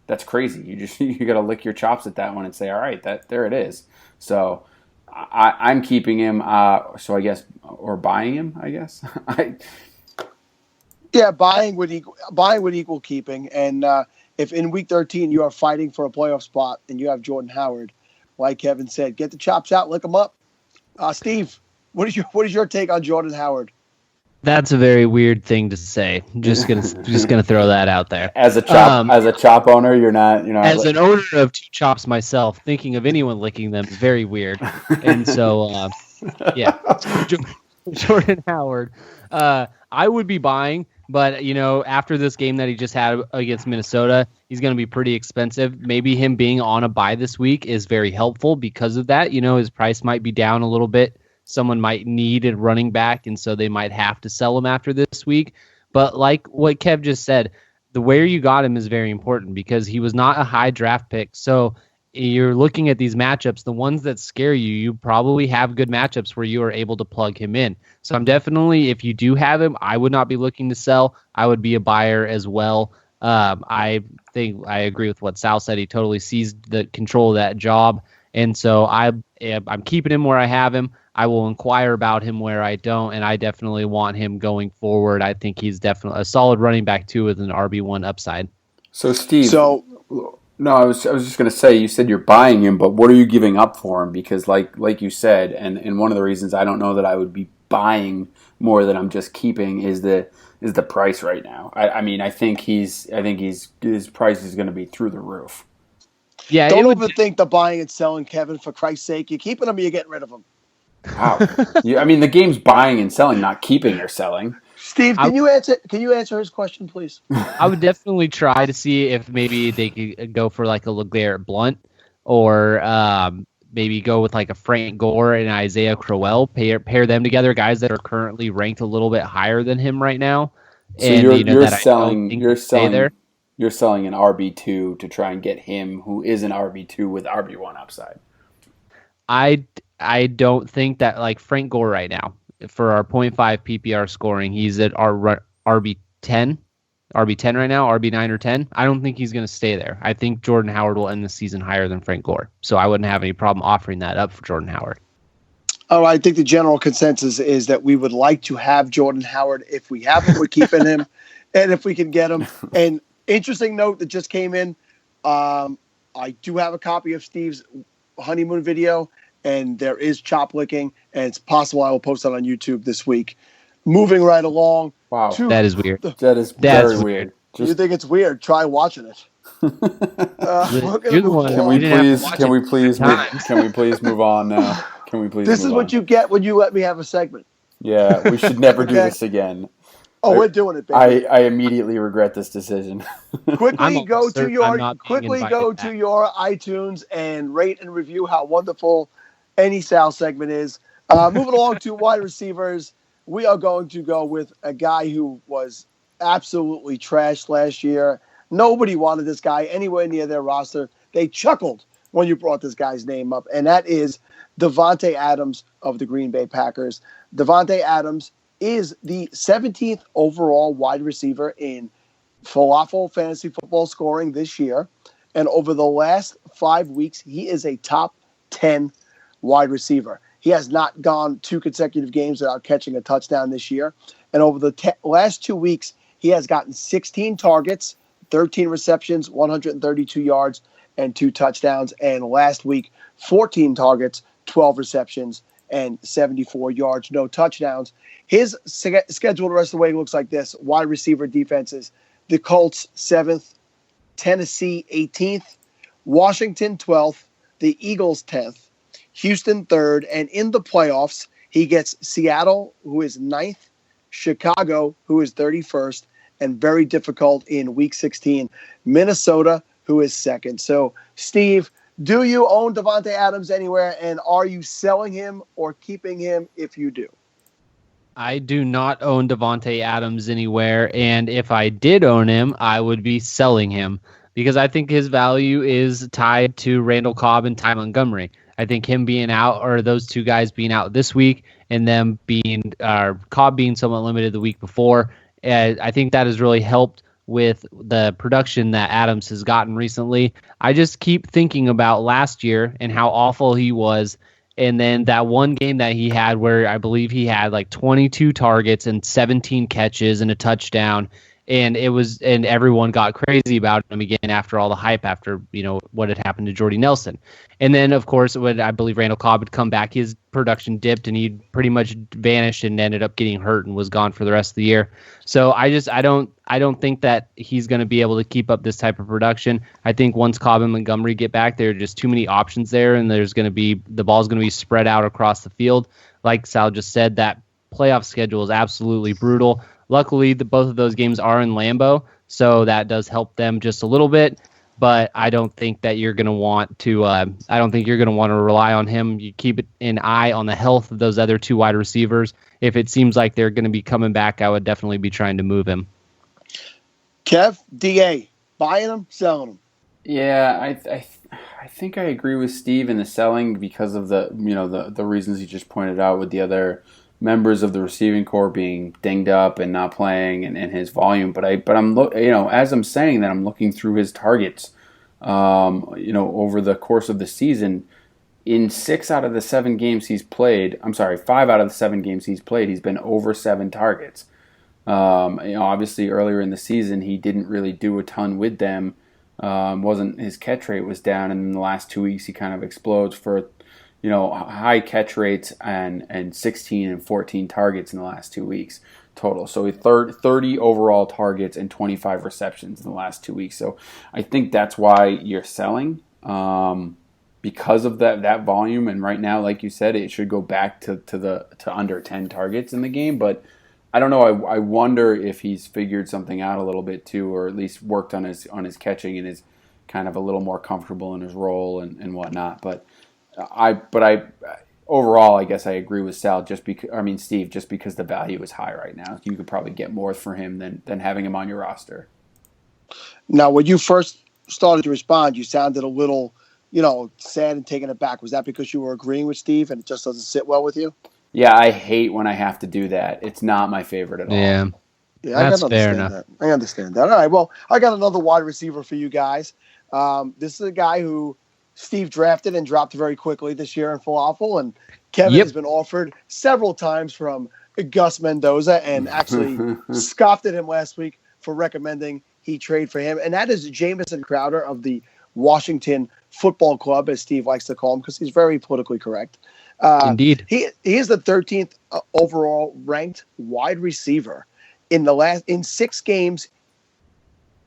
[SPEAKER 2] that's crazy. You got to lick your chops at that one and say, all right, there it is. So I'm keeping him. So I guess, or buying him, I guess.
[SPEAKER 4] Yeah, buying would equal keeping. And if in week 13 you are fighting for a playoff spot and you have Jordan Howard, like Kevin said, get the chops out, lick them up. Steve, what is your take on Jordan Howard?
[SPEAKER 3] That's a very weird thing to say. Just gonna throw that out there.
[SPEAKER 2] As a chop owner, you're not.
[SPEAKER 3] As an owner of 2 chops myself, thinking of anyone licking them is very weird. And so, yeah, Jordan Howard, I would be buying. But, after this game that he just had against Minnesota, he's going to be pretty expensive. Maybe him being on a bye this week is very helpful because of that. His price might be down a little bit. Someone might need a running back, and so they might have to sell him after this week. But like what Kev just said, the where you got him is very important because he was not a high draft pick. So you're looking at these matchups, the ones that scare you, you probably have good matchups where you are able to plug him in. So I'm definitely, if you do have him, I would not be looking to sell. I would be a buyer as well. I think I agree with what Sal said. He totally seized the control of that job. And so I'm keeping him where I have him. I will inquire about him where I don't, and I definitely want him going forward. I think he's definitely a solid running back too with an RB1 upside.
[SPEAKER 2] So Steve, no, I was just going to say, you said you're buying him, but what are you giving up for him? Because like you said, and one of the reasons I don't know that I would be buying more than I'm just keeping is the price right now. I think his price is going to be through the roof.
[SPEAKER 4] Yeah, don't overthink the buying and selling, Kevin. For Christ's sake, you're keeping him or you're getting rid of him.
[SPEAKER 2] Wow. The game's buying and selling, not keeping or selling.
[SPEAKER 4] Steve, can you answer his question, please?
[SPEAKER 3] I would definitely try to see if maybe they could go for like a LeGarrette Blount or maybe go with like a Frank Gore and Isaiah Crowell, pair them together, guys that are currently ranked a little bit higher than him right now.
[SPEAKER 2] So you're selling there. you're selling an RB2 to try and get him, who is an RB2 with RB1 upside.
[SPEAKER 3] I don't think that, like, Frank Gore right now, for our .5 PPR scoring, he's at our RB10. RB10 right now, RB9 or 10. I don't think he's going to stay there. I think Jordan Howard will end the season higher than Frank Gore. So I wouldn't have any problem offering that up for Jordan Howard.
[SPEAKER 4] Oh, I think the general consensus is that we would like to have Jordan Howard. If we have him, we're keeping him. And if we can get him. And interesting note that just came in, I do have a copy of Steve's honeymoon video, and there is chop licking, and it's possible I will post that on YouTube this week. Moving right along.
[SPEAKER 2] Wow.
[SPEAKER 3] That is weird.
[SPEAKER 2] That is very weird.
[SPEAKER 4] You think it's weird? Try watching it.
[SPEAKER 3] You're the one.
[SPEAKER 2] Can we please move on now? Can we please?
[SPEAKER 4] This is what you get when you let me have a segment.
[SPEAKER 2] Yeah, we should never do this again.
[SPEAKER 4] Oh, we're doing it, baby.
[SPEAKER 2] I immediately regret this decision.
[SPEAKER 4] Quickly go to your iTunes and rate and review how wonderful any Sal segment is. Moving along to wide receivers, we are going to go with a guy who was absolutely trashed last year. Nobody wanted this guy anywhere near their roster. They chuckled when you brought this guy's name up, and that is Davante Adams of the Green Bay Packers. Davante Adams is the 17th overall wide receiver in Falafel fantasy football scoring this year. And over the last 5 weeks, he is a top 10 wide receiver. He has not gone 2 consecutive games without catching a touchdown this year. And over the last 2 weeks, he has gotten 16 targets, 13 receptions, 132 yards, and 2 touchdowns. And last week, 14 targets, 12 receptions, and 74 yards, no touchdowns. His schedule the rest of the way looks like this. Wide receiver defenses: the Colts 7th, Tennessee 18th, Washington 12th, the Eagles 10th, Houston 3rd, and in the playoffs, he gets Seattle, who is 9th, Chicago, who is 31st, and very difficult in Week 16, Minnesota, who is 2nd. So, Steve, do you own Davante Adams anywhere, and are you selling him or keeping him if you do?
[SPEAKER 3] I do not own Davante Adams anywhere, and if I did own him, I would be selling him because I think his value is tied to Randall Cobb and Ty Montgomery. I think him being out, or those two guys being out this week, and them being Cobb being somewhat limited the week before, I think that has really helped with the production that Adams has gotten recently. I just keep thinking about last year and how awful he was. And then that one game that he had where I believe he had like 22 targets and 17 catches and a touchdown. And everyone got crazy about him again after all the hype after, what had happened to Jordy Nelson. And then, of course, when I believe Randall Cobb had come back, his production dipped and he pretty much vanished and ended up getting hurt and was gone for the rest of the year. So I don't think that he's going to be able to keep up this type of production. I think once Cobb and Montgomery get back, there are just too many options there, and the ball's going to be spread out across the field. Like Sal just said, that playoff schedule is absolutely brutal. Luckily, both of those games are in Lambeau, so that does help them just a little bit. But I don't think that you're going to want to. I don't think you're going to want to rely on him. You keep an eye on the health of those other 2 wide receivers. If it seems like they're going to be coming back, I would definitely be trying to move him.
[SPEAKER 4] Kev, DA, buying him, selling him.
[SPEAKER 2] Yeah, I think I agree with Steve in the selling because of the reasons he just pointed out with the other members of the receiving corps being dinged up and not playing and his volume. But I'm as I'm saying that, I'm looking through his targets, over the course of the season. In 5 out of the 7 games he's played, he's been over 7 targets. Obviously earlier in the season, he didn't really do a ton with them. His catch rate was down, and in the last 2 weeks he kind of explodes for high catch rates and 16 and 14 targets in the last 2 weeks total. So he 30 overall targets and 25 receptions in the last 2 weeks. So I think that's why you're selling, because of that volume. And right now, like you said, it should go back to under 10 targets in the game. But I don't know. I wonder if he's figured something out a little bit too, or at least worked on his catching and is kind of a little more comfortable in his role and whatnot. But overall, I guess I agree with Sal. Steve, just because the value is high right now, you could probably get more for him than having him on your roster.
[SPEAKER 4] Now, when you first started to respond, you sounded a little, sad and taken aback. Was that because you were agreeing with Steve and it just doesn't sit well with you?
[SPEAKER 2] Yeah, I hate when I have to do that. It's not my favorite at all.
[SPEAKER 3] Yeah,
[SPEAKER 4] Yeah, I
[SPEAKER 3] that's
[SPEAKER 4] can
[SPEAKER 3] fair
[SPEAKER 4] understand
[SPEAKER 3] enough.
[SPEAKER 4] that. I understand that. All right. Well, I got another wide receiver for you guys. This is a guy who Steve drafted and dropped very quickly this year in Falafel, and Kevin
[SPEAKER 3] Yep.
[SPEAKER 4] has been offered several times from Gus Mendoza and actually scoffed at him last week for recommending he trade for him. And that is Jamison Crowder of the Washington Football Club, as Steve likes to call him, because he's very politically correct.
[SPEAKER 3] Indeed.
[SPEAKER 4] He is the 13th overall ranked wide receiver. In 6 games,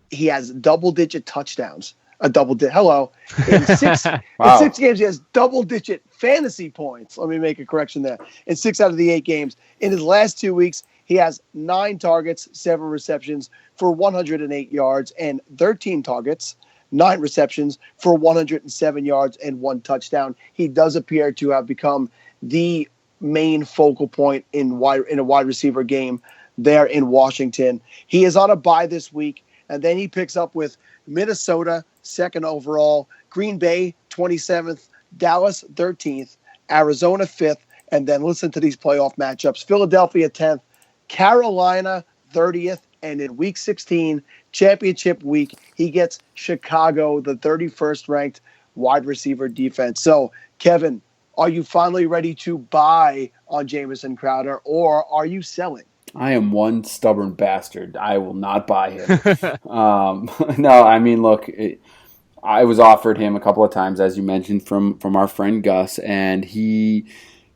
[SPEAKER 4] he has double-digit touchdowns. Hello. In 6
[SPEAKER 2] Wow.
[SPEAKER 4] in 6 games, he has double-digit fantasy points. Let me make a correction there. In 6 out of the 8 games. In his last 2 weeks, he has 9 targets, 7 receptions for 108 yards, and 13 targets, 9 receptions for 107 yards and 1 touchdown. He does appear to have become the main focal point in a wide receiver game there in Washington. He is on a bye this week, and then he picks up with Minnesota, 2nd overall, Green Bay, 27th, Dallas, 13th, Arizona, 5th, and then listen to these playoff matchups. Philadelphia, 10th, Carolina, 30th, and in Week 16, championship week, he gets Chicago, the 31st ranked wide receiver defense. So, Kevin, are you finally ready to buy on Jamison Crowder, or are you selling?
[SPEAKER 2] I am one stubborn bastard. I will not buy him. No, I mean, look, I was offered him a couple of times, as you mentioned, from our friend Gus, and he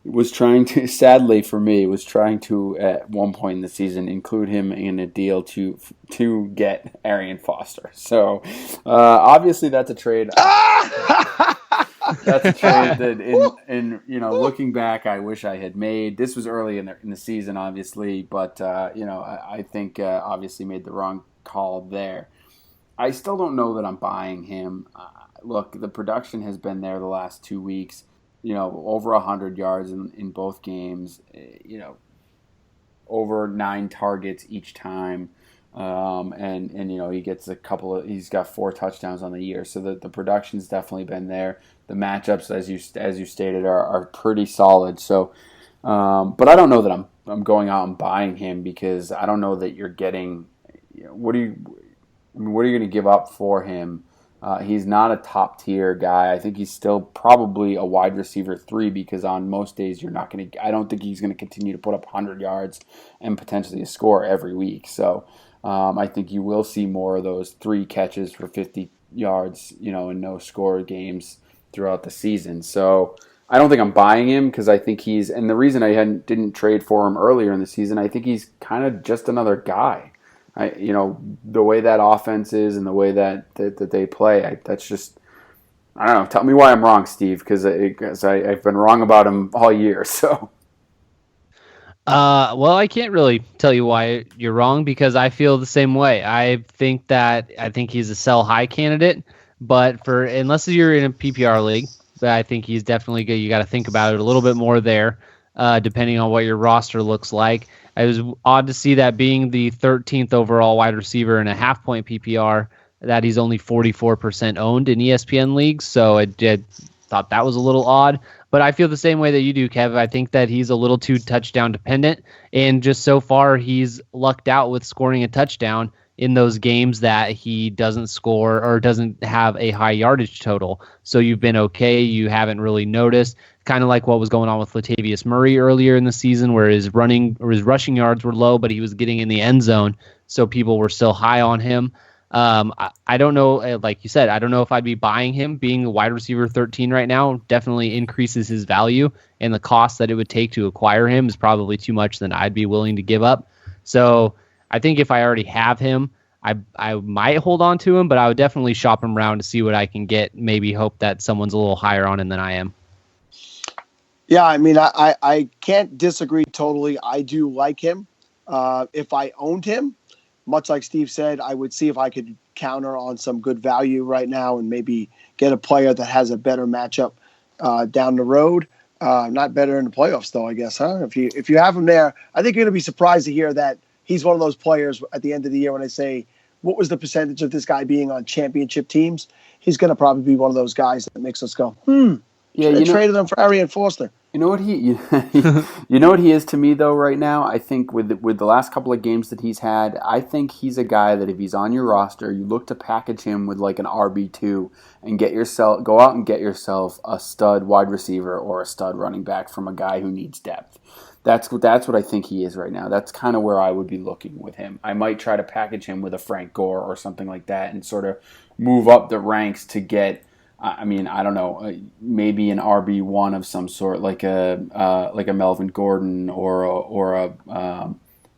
[SPEAKER 2] was trying to, sadly for me, was trying to, at one point in the season, include him in a deal to get Arian Foster. So, obviously that's a trade. That's a trade that, in looking back, I wish I had made. This was early in the season, obviously, but I think obviously made the wrong call there. I still don't know that I'm buying him. Look, the production has been there the last 2 weeks. Over 100 yards in both games. Over 9 targets each time. And he gets he's got 4 touchdowns on the year. So the production's definitely been there. The matchups, as you stated, are pretty solid. So, but I don't know that I'm going out and buying him, because I don't know that you're getting, what are you going to give up for him? He's not a top tier guy. I think he's still probably a wide receiver 3, because on most days I don't think he's going to continue to put up 100 yards and potentially a score every week. So, I think you will see more of those 3 catches for 50 yards, and no score games throughout the season. So I don't think I'm buying him, because I think and the reason I didn't trade for him earlier in the season, I think he's kind of just another guy. The way that offense is and the way that they play, that's just, I don't know. Tell me why I'm wrong, Steve, because I've been wrong about him all year. So.
[SPEAKER 3] Well, I can't really tell you why you're wrong, because I feel the same way. I think he's a sell high candidate, but unless you're in a PPR league, but I think he's definitely good. You got to think about it a little bit more there, depending on what your roster looks like. It was odd to see that being the 13th overall wide receiver in a half-point PPR, that he's only 44% owned in ESPN leagues. So I thought that was a little odd. But I feel the same way that you do, Kev. I think that he's a little too touchdown dependent. And just so far, he's lucked out with scoring a touchdown in those games that he doesn't score or doesn't have a high yardage total. So you've been okay. You haven't really noticed. Kind of like what was going on with Latavius Murray earlier in the season, where his rushing yards were low, but he was getting in the end zone. So people were still high on him. I don't know, like you said, I don't know if I'd be buying him. Being a wide receiver 13 right now definitely increases his value, and the cost that it would take to acquire him is probably too much than I'd be willing to give up. So I think if I already have him, I might hold on to him, but I would definitely shop him around to see what I can get. Maybe hope that someone's a little higher on him than I am.
[SPEAKER 4] Yeah, I mean, I can't disagree totally. I do like him. If I owned him, much like Steve said, I would see if I could counter on some good value right now and maybe get a player that has a better matchup down the road. Not better in the playoffs, though, I guess, huh? If you have him there, I think you're going to be surprised to hear that he's one of those players at the end of the year when I say what was the percentage of this guy being on championship teams, he's going to probably be one of those guys that makes us go,
[SPEAKER 2] Yeah,
[SPEAKER 4] should have traded him for Arian Foster.
[SPEAKER 2] You know what you know what he is to me though right now? I think with the last couple of games that he's had, I think he's a guy that if he's on your roster, you look to package him with like an RB2 and go out and get yourself a stud wide receiver or a stud running back from a guy who needs depth. That's what I think he is right now. That's kind of where I would be looking with him. I might try to package him with a Frank Gore or something like that and sort of move up the ranks to get, I mean, I don't know, maybe an RB1 of some sort, like a Melvin Gordon or a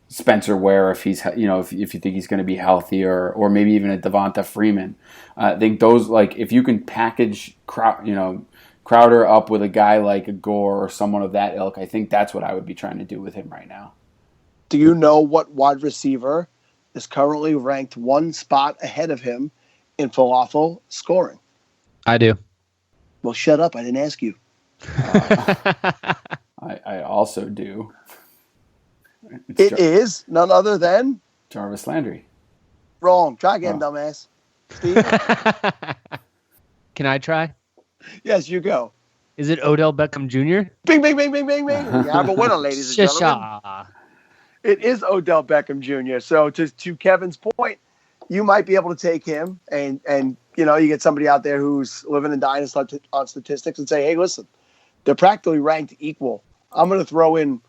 [SPEAKER 2] Spencer Ware if he's, if you think he's going to be healthy, or maybe even a Devonta Freeman. I think those, like, if you can package Crowder up with a guy like a Gore or someone of that ilk, I think that's what I would be trying to do with him right now.
[SPEAKER 4] Do you know what wide receiver is currently ranked one spot ahead of him in falafel scoring?
[SPEAKER 3] I do.
[SPEAKER 4] Well, shut up. I didn't ask you.
[SPEAKER 2] I also do.
[SPEAKER 4] It is none other than
[SPEAKER 2] Jarvis Landry.
[SPEAKER 4] Wrong. Try again, dumbass. Steve?
[SPEAKER 3] Can I try?
[SPEAKER 4] Yes, you go.
[SPEAKER 3] Is it Odell Beckham Jr.?
[SPEAKER 4] Bing, bing, bing, bing, bing, bing. You have a winner, ladies and gentlemen. It is Odell Beckham Jr. So to Kevin's point, you might be able to take him and you get somebody out there who's living and dying on statistics and say, hey, listen, they're practically ranked equal. I'm going to throw in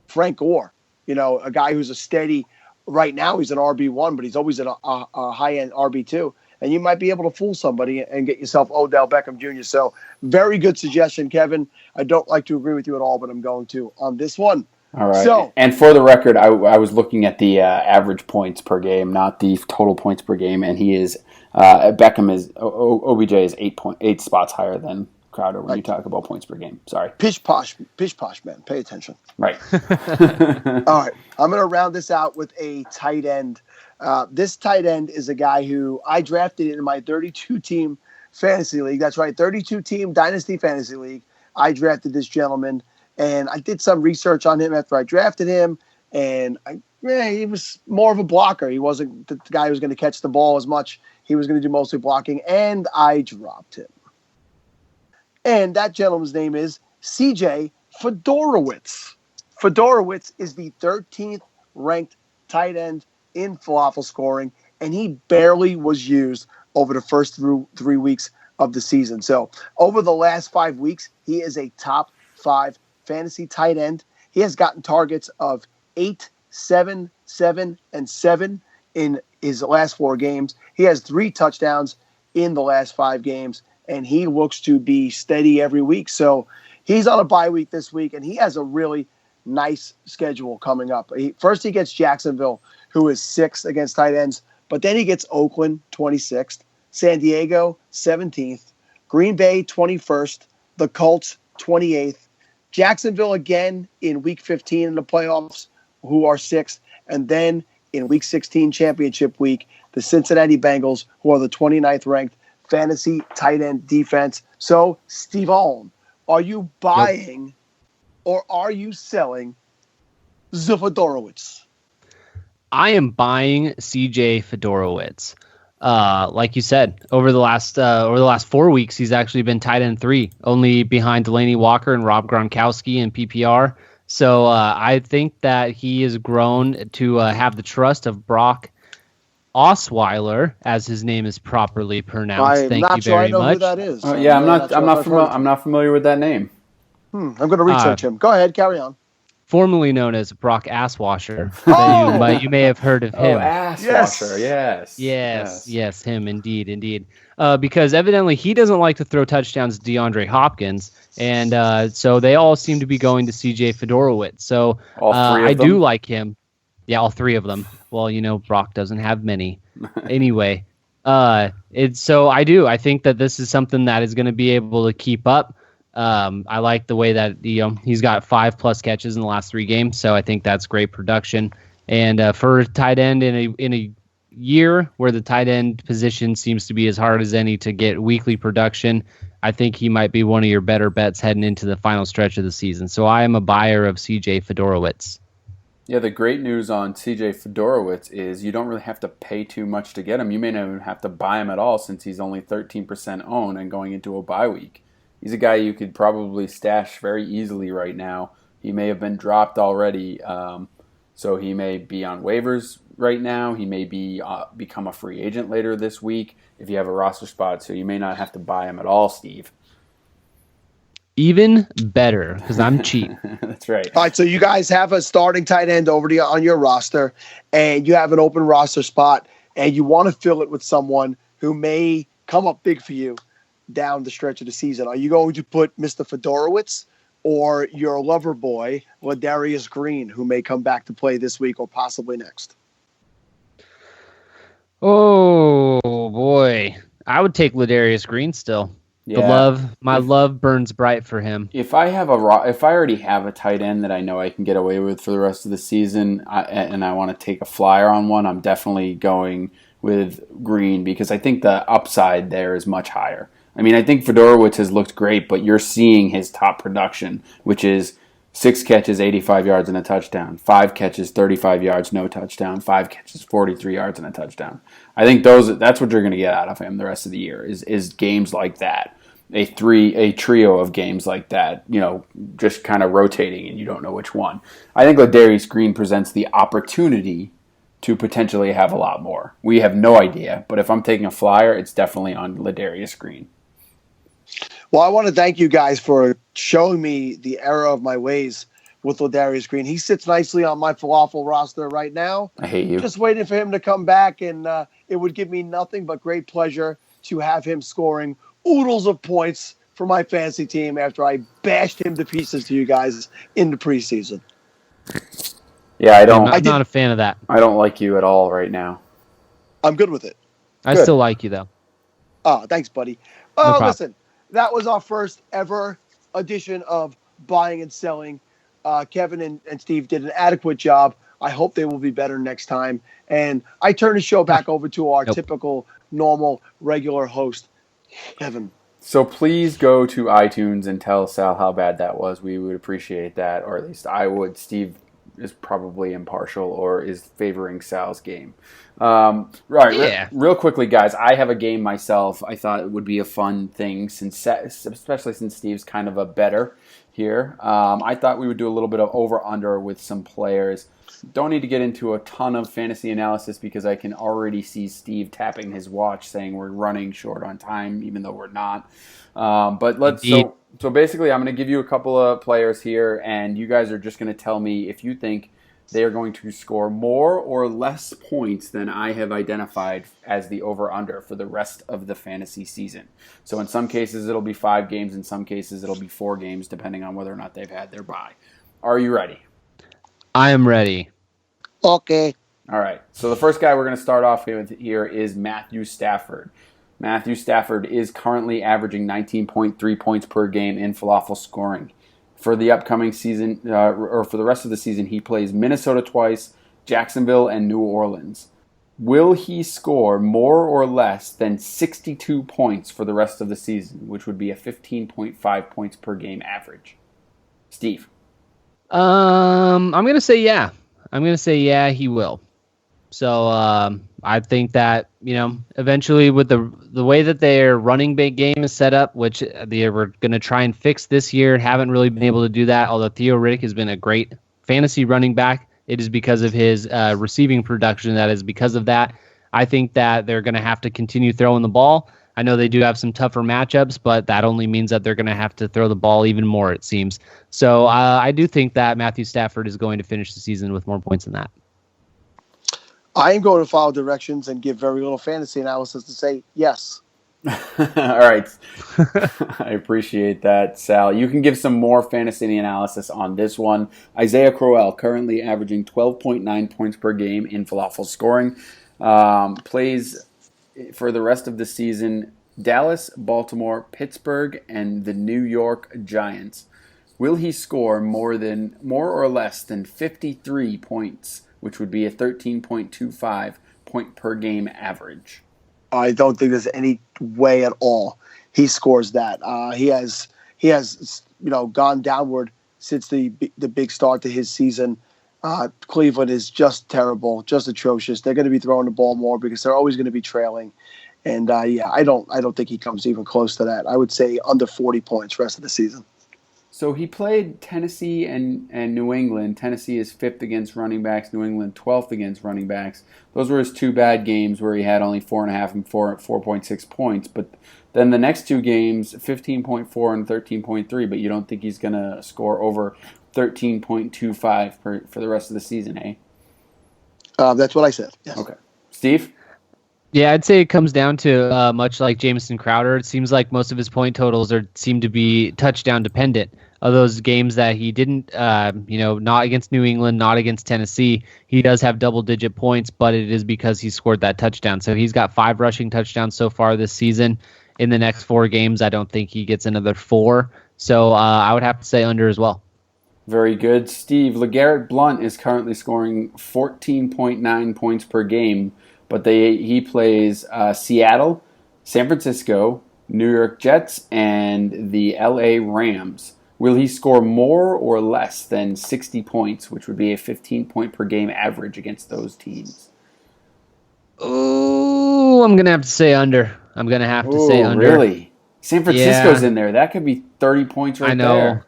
[SPEAKER 4] Frank Gore, a guy who's a steady, right now he's an RB1, but he's always a high-end RB2. And you might be able to fool somebody and get yourself Odell Beckham Jr. So very good suggestion, Kevin. I don't like to agree with you at all, but I'm going to on this one.
[SPEAKER 2] All right.
[SPEAKER 4] So,
[SPEAKER 2] and for the record, I was looking at the average points per game, not the total points per game, and he is Beckham is OBJ is 8 spots higher than Crowder when you talk about points per game. Sorry.
[SPEAKER 4] Pish posh, man. Pay attention.
[SPEAKER 2] Right.
[SPEAKER 4] All right. I'm going to round this out with a tight end. This tight end is a guy who I drafted in my 32-team fantasy league. That's right, 32-team dynasty fantasy league. I drafted this gentleman, and I did some research on him after I drafted him, and he was more of a blocker. He wasn't the guy who was going to catch the ball as much. He was going to do mostly blocking, and I dropped him. And that gentleman's name is CJ Fedorowicz. Fedorowicz is the 13th ranked tight end in falafel scoring, and he barely was used over the first 3 weeks of the season. So over the last 5 weeks, he is a top 5 fantasy tight end. He has gotten targets of 8, 7, 7, and 7 in his last 4 games. He has 3 touchdowns in the last 5 games, and he looks to be steady every week. So he's on a bye week this week, and he has a really nice schedule coming up. First, he gets Jacksonville, who is 6th against tight ends, but then he gets Oakland, 26th, San Diego, 17th, Green Bay, 21st, the Colts, 28th, Jacksonville again in Week 15 in the playoffs, who are 6th, and then in Week 16 championship week, the Cincinnati Bengals, who are the 29th ranked fantasy tight end defense. So, Steve-On, are you buying or are you selling Fedorowicz?
[SPEAKER 3] I am buying CJ Fedorowicz. Like you said, over the last 4 weeks, he's actually been tight end 3, only behind Delaney Walker and Rob Gronkowski in PPR. So I think that he has grown to have the trust of Brock Osweiler, as his name is properly pronounced. Thank you very much.
[SPEAKER 4] Who that is.
[SPEAKER 2] I'm not familiar with that name.
[SPEAKER 4] I'm going to research him. Go ahead, carry on.
[SPEAKER 3] Formerly known as Brock Asswasher. You may have heard of him.
[SPEAKER 2] Asswasher,
[SPEAKER 3] yes, him, indeed. Because evidently he doesn't like to throw touchdowns to DeAndre Hopkins, and so they all seem to be going to CJ Fedorowicz. So I do like him. Yeah, all 3 of them. Well, Brock doesn't have many. Anyway, so I do. I think that this is something that is going to be able to keep up. I like the way that he's got 5+ catches in the last 3 games, so I think that's great production. And for a tight end in a year where the tight end position seems to be as hard as any to get weekly production, I think he might be one of your better bets heading into the final stretch of the season. So I am a buyer of CJ Fedorowicz.
[SPEAKER 2] Yeah, the great news on CJ Fedorowicz is you don't really have to pay too much to get him. You may not even have to buy him at all since he's only 13% owned and going into a bye week. He's a guy you could probably stash very easily right now. He may have been dropped already, so he may be on waivers right now. He may be become a free agent later this week if you have a roster spot, so you may not have to buy him at all, Steve.
[SPEAKER 3] Even better, because I'm cheap.
[SPEAKER 2] That's right.
[SPEAKER 4] All right, so you guys have a starting tight end on your roster, and you have an open roster spot, and you want to fill it with someone who may come up big for you down the stretch of the season. Are you going to put Mr. Fedorowicz or your lover boy, Ladarius Green, who may come back to play this week or possibly next?
[SPEAKER 3] Oh, boy. I would take Ladarius Green still.
[SPEAKER 2] Yeah.
[SPEAKER 3] My love burns bright for him.
[SPEAKER 2] If I already have a tight end that I know I can get away with for the rest of the season, and I want to take a flyer on one, I'm definitely going with Green because I think the upside there is much higher. I mean, I think Fedorowicz has looked great, but you're seeing his top production, which is 6 catches, 85 yards, and a touchdown. 5 catches, 35 yards, no touchdown. 5 catches, 43 yards, and a touchdown. I think that's what you're going to get out of him the rest of the year is games like that. A trio of games like that, just kind of rotating and you don't know which one. I think Ladarius Green presents the opportunity to potentially have a lot more. We have no idea, but if I'm taking a flyer, it's definitely on Ladarius Green.
[SPEAKER 4] Well, I want to thank you guys for showing me the error of my ways with Ladarius Green. He sits nicely on my falafel roster right now.
[SPEAKER 2] I hate you.
[SPEAKER 4] Just waiting for him to come back, and it would give me nothing but great pleasure to have him scoring oodles of points for my fantasy team after I bashed him to pieces to you guys in the preseason.
[SPEAKER 2] Yeah,
[SPEAKER 3] I'm not a fan of that.
[SPEAKER 2] I don't like you at all right now.
[SPEAKER 4] I'm good with it.
[SPEAKER 3] I still like you, though.
[SPEAKER 4] Oh, thanks, buddy. Listen, that was our first ever edition of Buying and Selling. Kevin and Steve did an adequate job. I hope they will be better next time. And I turn the show back over to our typical, normal, regular host, Kevin.
[SPEAKER 2] So please go to iTunes and tell Sal how bad that was. We would appreciate that, or at least I would. Steve is probably impartial or is favoring Sal's game. Real quickly, guys, I have a game myself. I thought it would be a fun thing, especially since Steve's kind of a better here. I thought we would do a little bit of over-under with some players. Don't need to get into a ton of fantasy analysis because I can already see Steve tapping his watch saying we're running short on time, even though we're not. So basically, I'm going to give you a couple of players here, and you guys are just going to tell me if you think they are going to score more or less points than I have identified as the over-under for the rest of the fantasy season. So in some cases, it'll be 5 games. In some cases, it'll be 4 games, depending on whether or not they've had their bye. Are you ready?
[SPEAKER 3] I am ready.
[SPEAKER 4] Okay.
[SPEAKER 2] All right. So the first guy we're going to start off with here is Matthew Stafford. Matthew Stafford is currently averaging 19.3 points per game in falafel scoring. For the upcoming season, or for the rest of the season, he plays Minnesota twice, Jacksonville, and New Orleans. Will he score more or less than 62 points for the rest of the season, which would be a 15.5 points per game average? Steve.
[SPEAKER 3] I'm going to say yeah. He will. So I think that, eventually with the way that their running back game is set up, which they were going to try and fix this year, haven't really been able to do that, although Theo Riddick has been a great fantasy running back. It is because of his receiving production that is because of that. I think that they're going to have to continue throwing the ball. I know they do have some tougher matchups, but that only means that they're going to have to throw the ball even more, it seems. So I do think that Matthew Stafford is going to finish the season with more points than that.
[SPEAKER 4] I am going to follow directions and give very little fantasy analysis to say yes.
[SPEAKER 2] All right. I appreciate that, Sal. You can give some more fantasy analysis on this one. Isaiah Crowell, currently averaging 12.9 points per game in falafel scoring. Plays for the rest of the season Dallas, Baltimore, Pittsburgh, and the New York Giants. Will he score more or less than 53 points, which would be a 13.25 point per game average?
[SPEAKER 4] I don't think there's any way at all he scores that. He has gone downward since the big start to his season. Cleveland is just terrible, just atrocious. They're going to be throwing the ball more because they're always going to be trailing. And I don't think he comes even close to that. I would say under 40 points rest of the season.
[SPEAKER 2] So he played Tennessee and New England. Tennessee is 5th against running backs. New England 12th against running backs. Those were his 2 bad games where he had only 4.5 and 4.6 points. But then the next 2 games, 15.4 and 13.3. But you don't think he's going to score over 13.25 for the rest of the season, eh?
[SPEAKER 4] That's what I said. Yes.
[SPEAKER 2] Okay. Steve?
[SPEAKER 3] Yeah, I'd say it comes down to much like Jamison Crowder. It seems like most of his point totals seem to be touchdown dependent. Of those games that he didn't, not against New England, not against Tennessee, he does have double-digit points, but it is because he scored that touchdown. So he's got 5 rushing touchdowns so far this season. In the next 4 games, I don't think he gets another 4. So I would have to say under as well.
[SPEAKER 2] Very good. Steve, LeGarrette Blount is currently scoring 14.9 points per game, but he plays Seattle, San Francisco, New York Jets, and the LA Rams. Will he score more or less than 60 points, which would be a 15-point per game average against those teams?
[SPEAKER 3] Ooh, I'm going to have to say under. Say under.
[SPEAKER 2] Really? San Francisco's in there. That could be 30 points right there.
[SPEAKER 3] I know.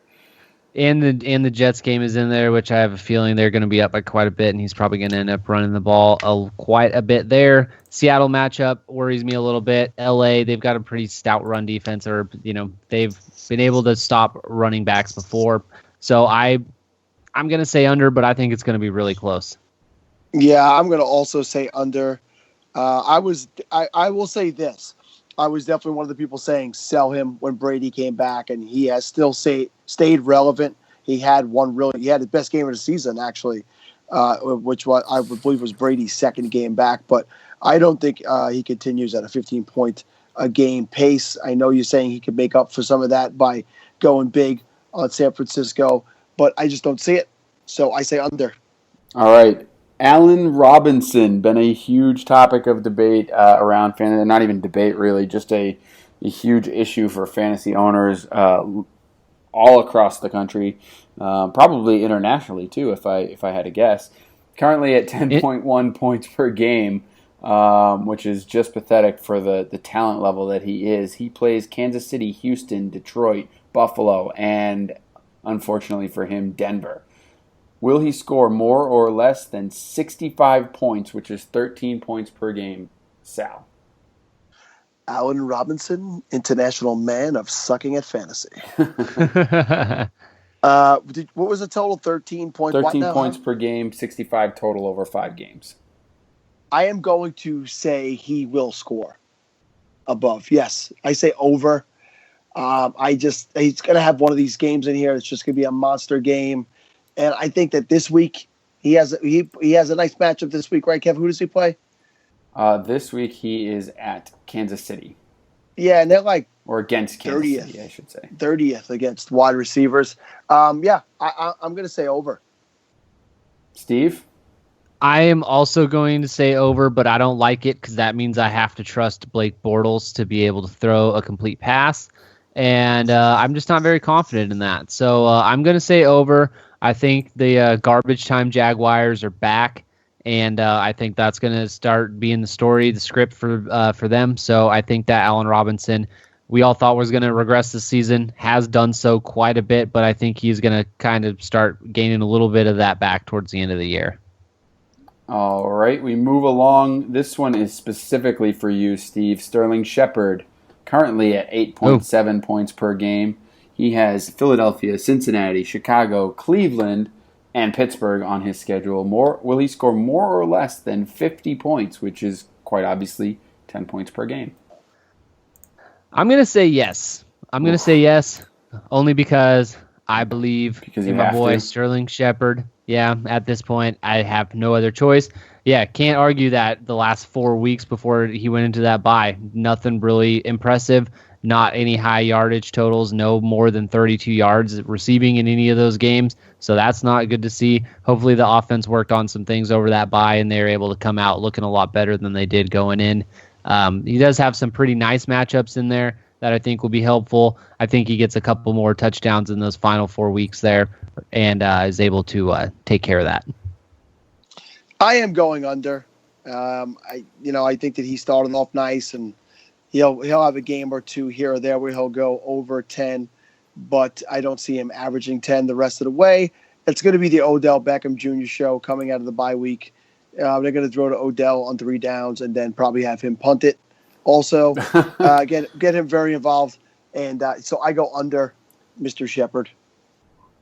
[SPEAKER 3] And the Jets game is in there, which I have a feeling they're going to be up by quite a bit, and he's probably going to end up running the ball quite a bit there. Seattle matchup worries me a little bit. LA, they've got a pretty stout run defense, or they've been able to stop running backs before. So I'm going to say under, but I think it's going to be really close.
[SPEAKER 4] Yeah, I'm going to also say under. I will say this. I was definitely one of the people saying sell him when Brady came back, and he has still stayed relevant. He had his best game of the season, actually, which I would believe was Brady's second game back. But I don't think he continues at a 15-point a game pace. I know you're saying he could make up for some of that by going big on San Francisco, but I just don't see it. So I say under.
[SPEAKER 2] All right. Allen Robinson, been a huge topic of debate around fantasy. Not even debate, really, just a huge issue for fantasy owners all across the country, probably internationally too, if I had to guess. Currently at 10.1 points per game, which is just pathetic for the talent level that he is. He plays Kansas City, Houston, Detroit, Buffalo, and unfortunately for him, Denver. Will he score more or less than 65 points, which is 13 points per game? Sal.
[SPEAKER 4] Allen Robinson, international man of sucking at fantasy. What was the total? 13 points?
[SPEAKER 2] 13 points per game, 65 total over 5 games.
[SPEAKER 4] I am going to say he will score above. Yes, I say over. He's going to have one of these games in here. It's just going to be a monster game. And I think that this week he has a nice matchup this week, right, Kev? Who does he play?
[SPEAKER 2] This week he is at Kansas City.
[SPEAKER 4] Yeah, and they're like
[SPEAKER 2] against Kansas 30th, City, I should say.
[SPEAKER 4] 30th against wide receivers. I'm going to say over.
[SPEAKER 2] Steve?
[SPEAKER 3] I am also going to say over, but I don't like it because that means I have to trust Blake Bortles to be able to throw a complete pass. And I'm just not very confident in that. So I'm going to say over. I think the garbage time Jaguars are back, and I think that's going to start being the script for them. So I think that Allen Robinson, we all thought was going to regress this season, has done so quite a bit, but I think he's going to kind of start gaining a little bit of that back towards the end of the year.
[SPEAKER 2] All right, we move along. This one is specifically for you, Steve. Sterling Shepard, currently at 8.7 points per game. He has Philadelphia, Cincinnati, Chicago, Cleveland, and Pittsburgh on his schedule. Will he score more or less than 50 points, which is quite obviously 10 points per game?
[SPEAKER 3] I'm going to say yes. I'm going to say yes, only because I believe in my boy Sterling Shepard. Yeah, at this point, I have no other choice. Yeah, can't argue that the last 4 weeks before he went into that bye, nothing really impressive. Not any high yardage totals, no more than 32 yards receiving in any of those games. So that's not good to see. Hopefully the offense worked on some things over that bye, and they were able to come out looking a lot better than they did going in. He does have some pretty nice matchups in there that I think will be helpful. I think he gets a couple more touchdowns in those final 4 weeks there and is able to take care of that.
[SPEAKER 4] I am going under. I think that he started off nice, and he'll have a game or two here or there where he'll go over 10, but I don't see him averaging 10 the rest of the way. It's going to be the Odell Beckham Jr. show coming out of the bye week. They're going to throw to Odell on 3 downs and then probably have him punt it. Also, get him very involved, and so I go under Mr. Shepard.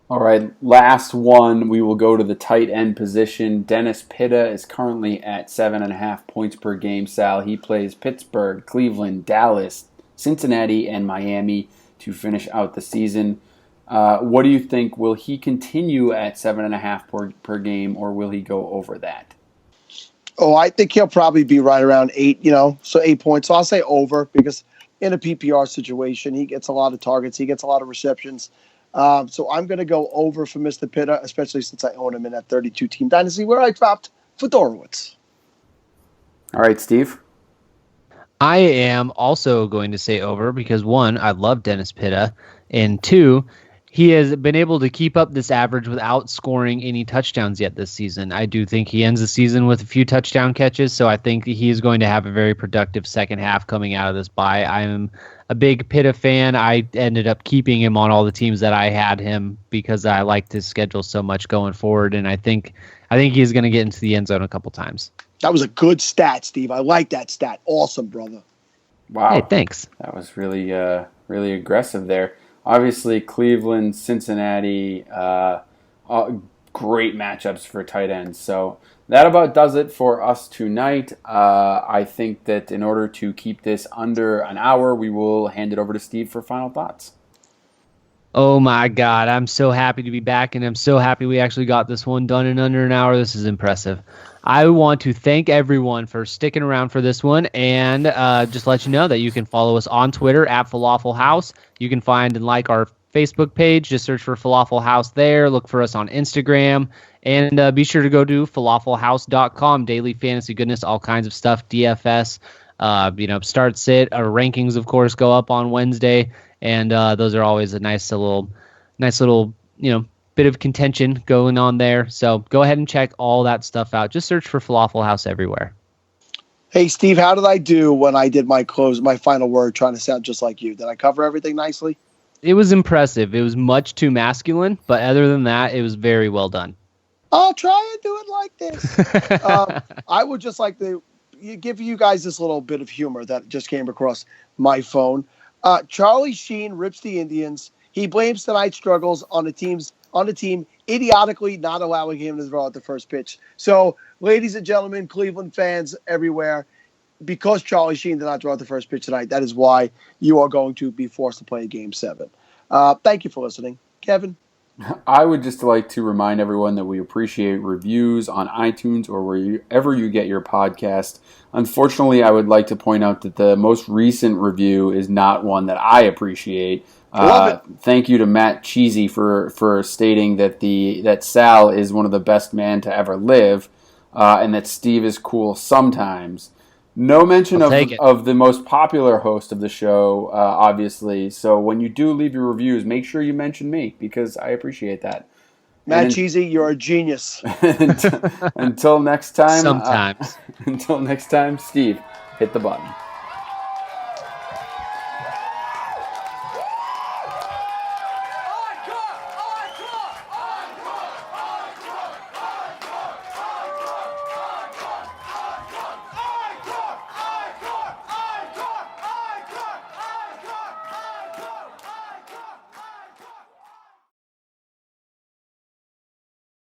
[SPEAKER 2] All right, last one. We will go to the tight end position. Dennis Pitta is currently at 7.5 points per game. Sal, he plays Pittsburgh, Cleveland, Dallas, Cincinnati, and Miami to finish out the season. What do you think? Will he continue at 7.5 per game, or will he go over that?
[SPEAKER 4] Oh, I think he'll probably be right around 8. So 8 points. So I'll say over, because in a PPR situation, he gets a lot of targets, he gets a lot of receptions. So I'm going to go over for Mr. Pitta, especially since I own him in that 32-team dynasty where I dropped Fedorowicz.
[SPEAKER 2] All right, Steve.
[SPEAKER 3] I am also going to say over because, 1, I love Dennis Pitta, and 2, he has been able to keep up this average without scoring any touchdowns yet this season. I do think he ends the season with a few touchdown catches, so I think he is going to have a very productive second half coming out of this bye. I am a big Pitta fan. I ended up keeping him on all the teams that I had him because I liked his schedule so much going forward, and I think he's going to get into the end zone a couple times.
[SPEAKER 4] That was a good stat, Steve. I like that stat. Awesome, brother.
[SPEAKER 2] Wow.
[SPEAKER 3] Hey, thanks.
[SPEAKER 2] That was really aggressive there. Obviously, Cleveland, Cincinnati, great matchups for tight ends. So that about does it for us tonight. I think that in order to keep this under an hour, we will hand it over to Steve for final thoughts.
[SPEAKER 3] Oh my God, I'm so happy to be back, and I'm so happy we actually got this one done in under an hour. This is impressive. I want to thank everyone for sticking around for this one, and just let you know that you can follow us on Twitter at Falafel House. You can find and like our Facebook page. Just search for Falafel House there. Look for us on Instagram, and be sure to go to falafelhouse.com. Daily fantasy goodness, all kinds of stuff. DFS, start sit. Our rankings, of course, go up on Wednesday, and those are always a nice little, bit of contention going on there. So go ahead and check all that stuff out. Just search for Falafel House everywhere.
[SPEAKER 4] Hey, Steve, how did I do when I did my final word, trying to sound just like you? Did I cover everything nicely?
[SPEAKER 3] It was impressive. It was much too masculine, but other than that, it was very well done.
[SPEAKER 4] I'll try and do it like this. I would just like to give you guys this little bit of humor that just came across my phone. Charlie Sheen rips the Indians. He blames tonight's struggles on the team idiotically not allowing him to throw out the first pitch. So, ladies and gentlemen, Cleveland fans everywhere, because Charlie Sheen did not throw out the first pitch tonight, that is why you are going to be forced to play Game 7. Thank you for listening. Kevin?
[SPEAKER 2] I would just like to remind everyone that we appreciate reviews on iTunes or wherever you get your podcast. Unfortunately, I would like to point out that the most recent review is not one that I appreciate. Thank you to Matt Cheesy for stating that Sal is one of the best men to ever live, and that Steve is cool sometimes. No mention of the most popular host of the show, obviously. So when you do leave your reviews, make sure you mention me, because I appreciate that.
[SPEAKER 4] Matt Cheesy, you're a genius.
[SPEAKER 2] Until next time.
[SPEAKER 3] Sometimes.
[SPEAKER 2] Until next time, Steve, hit the button.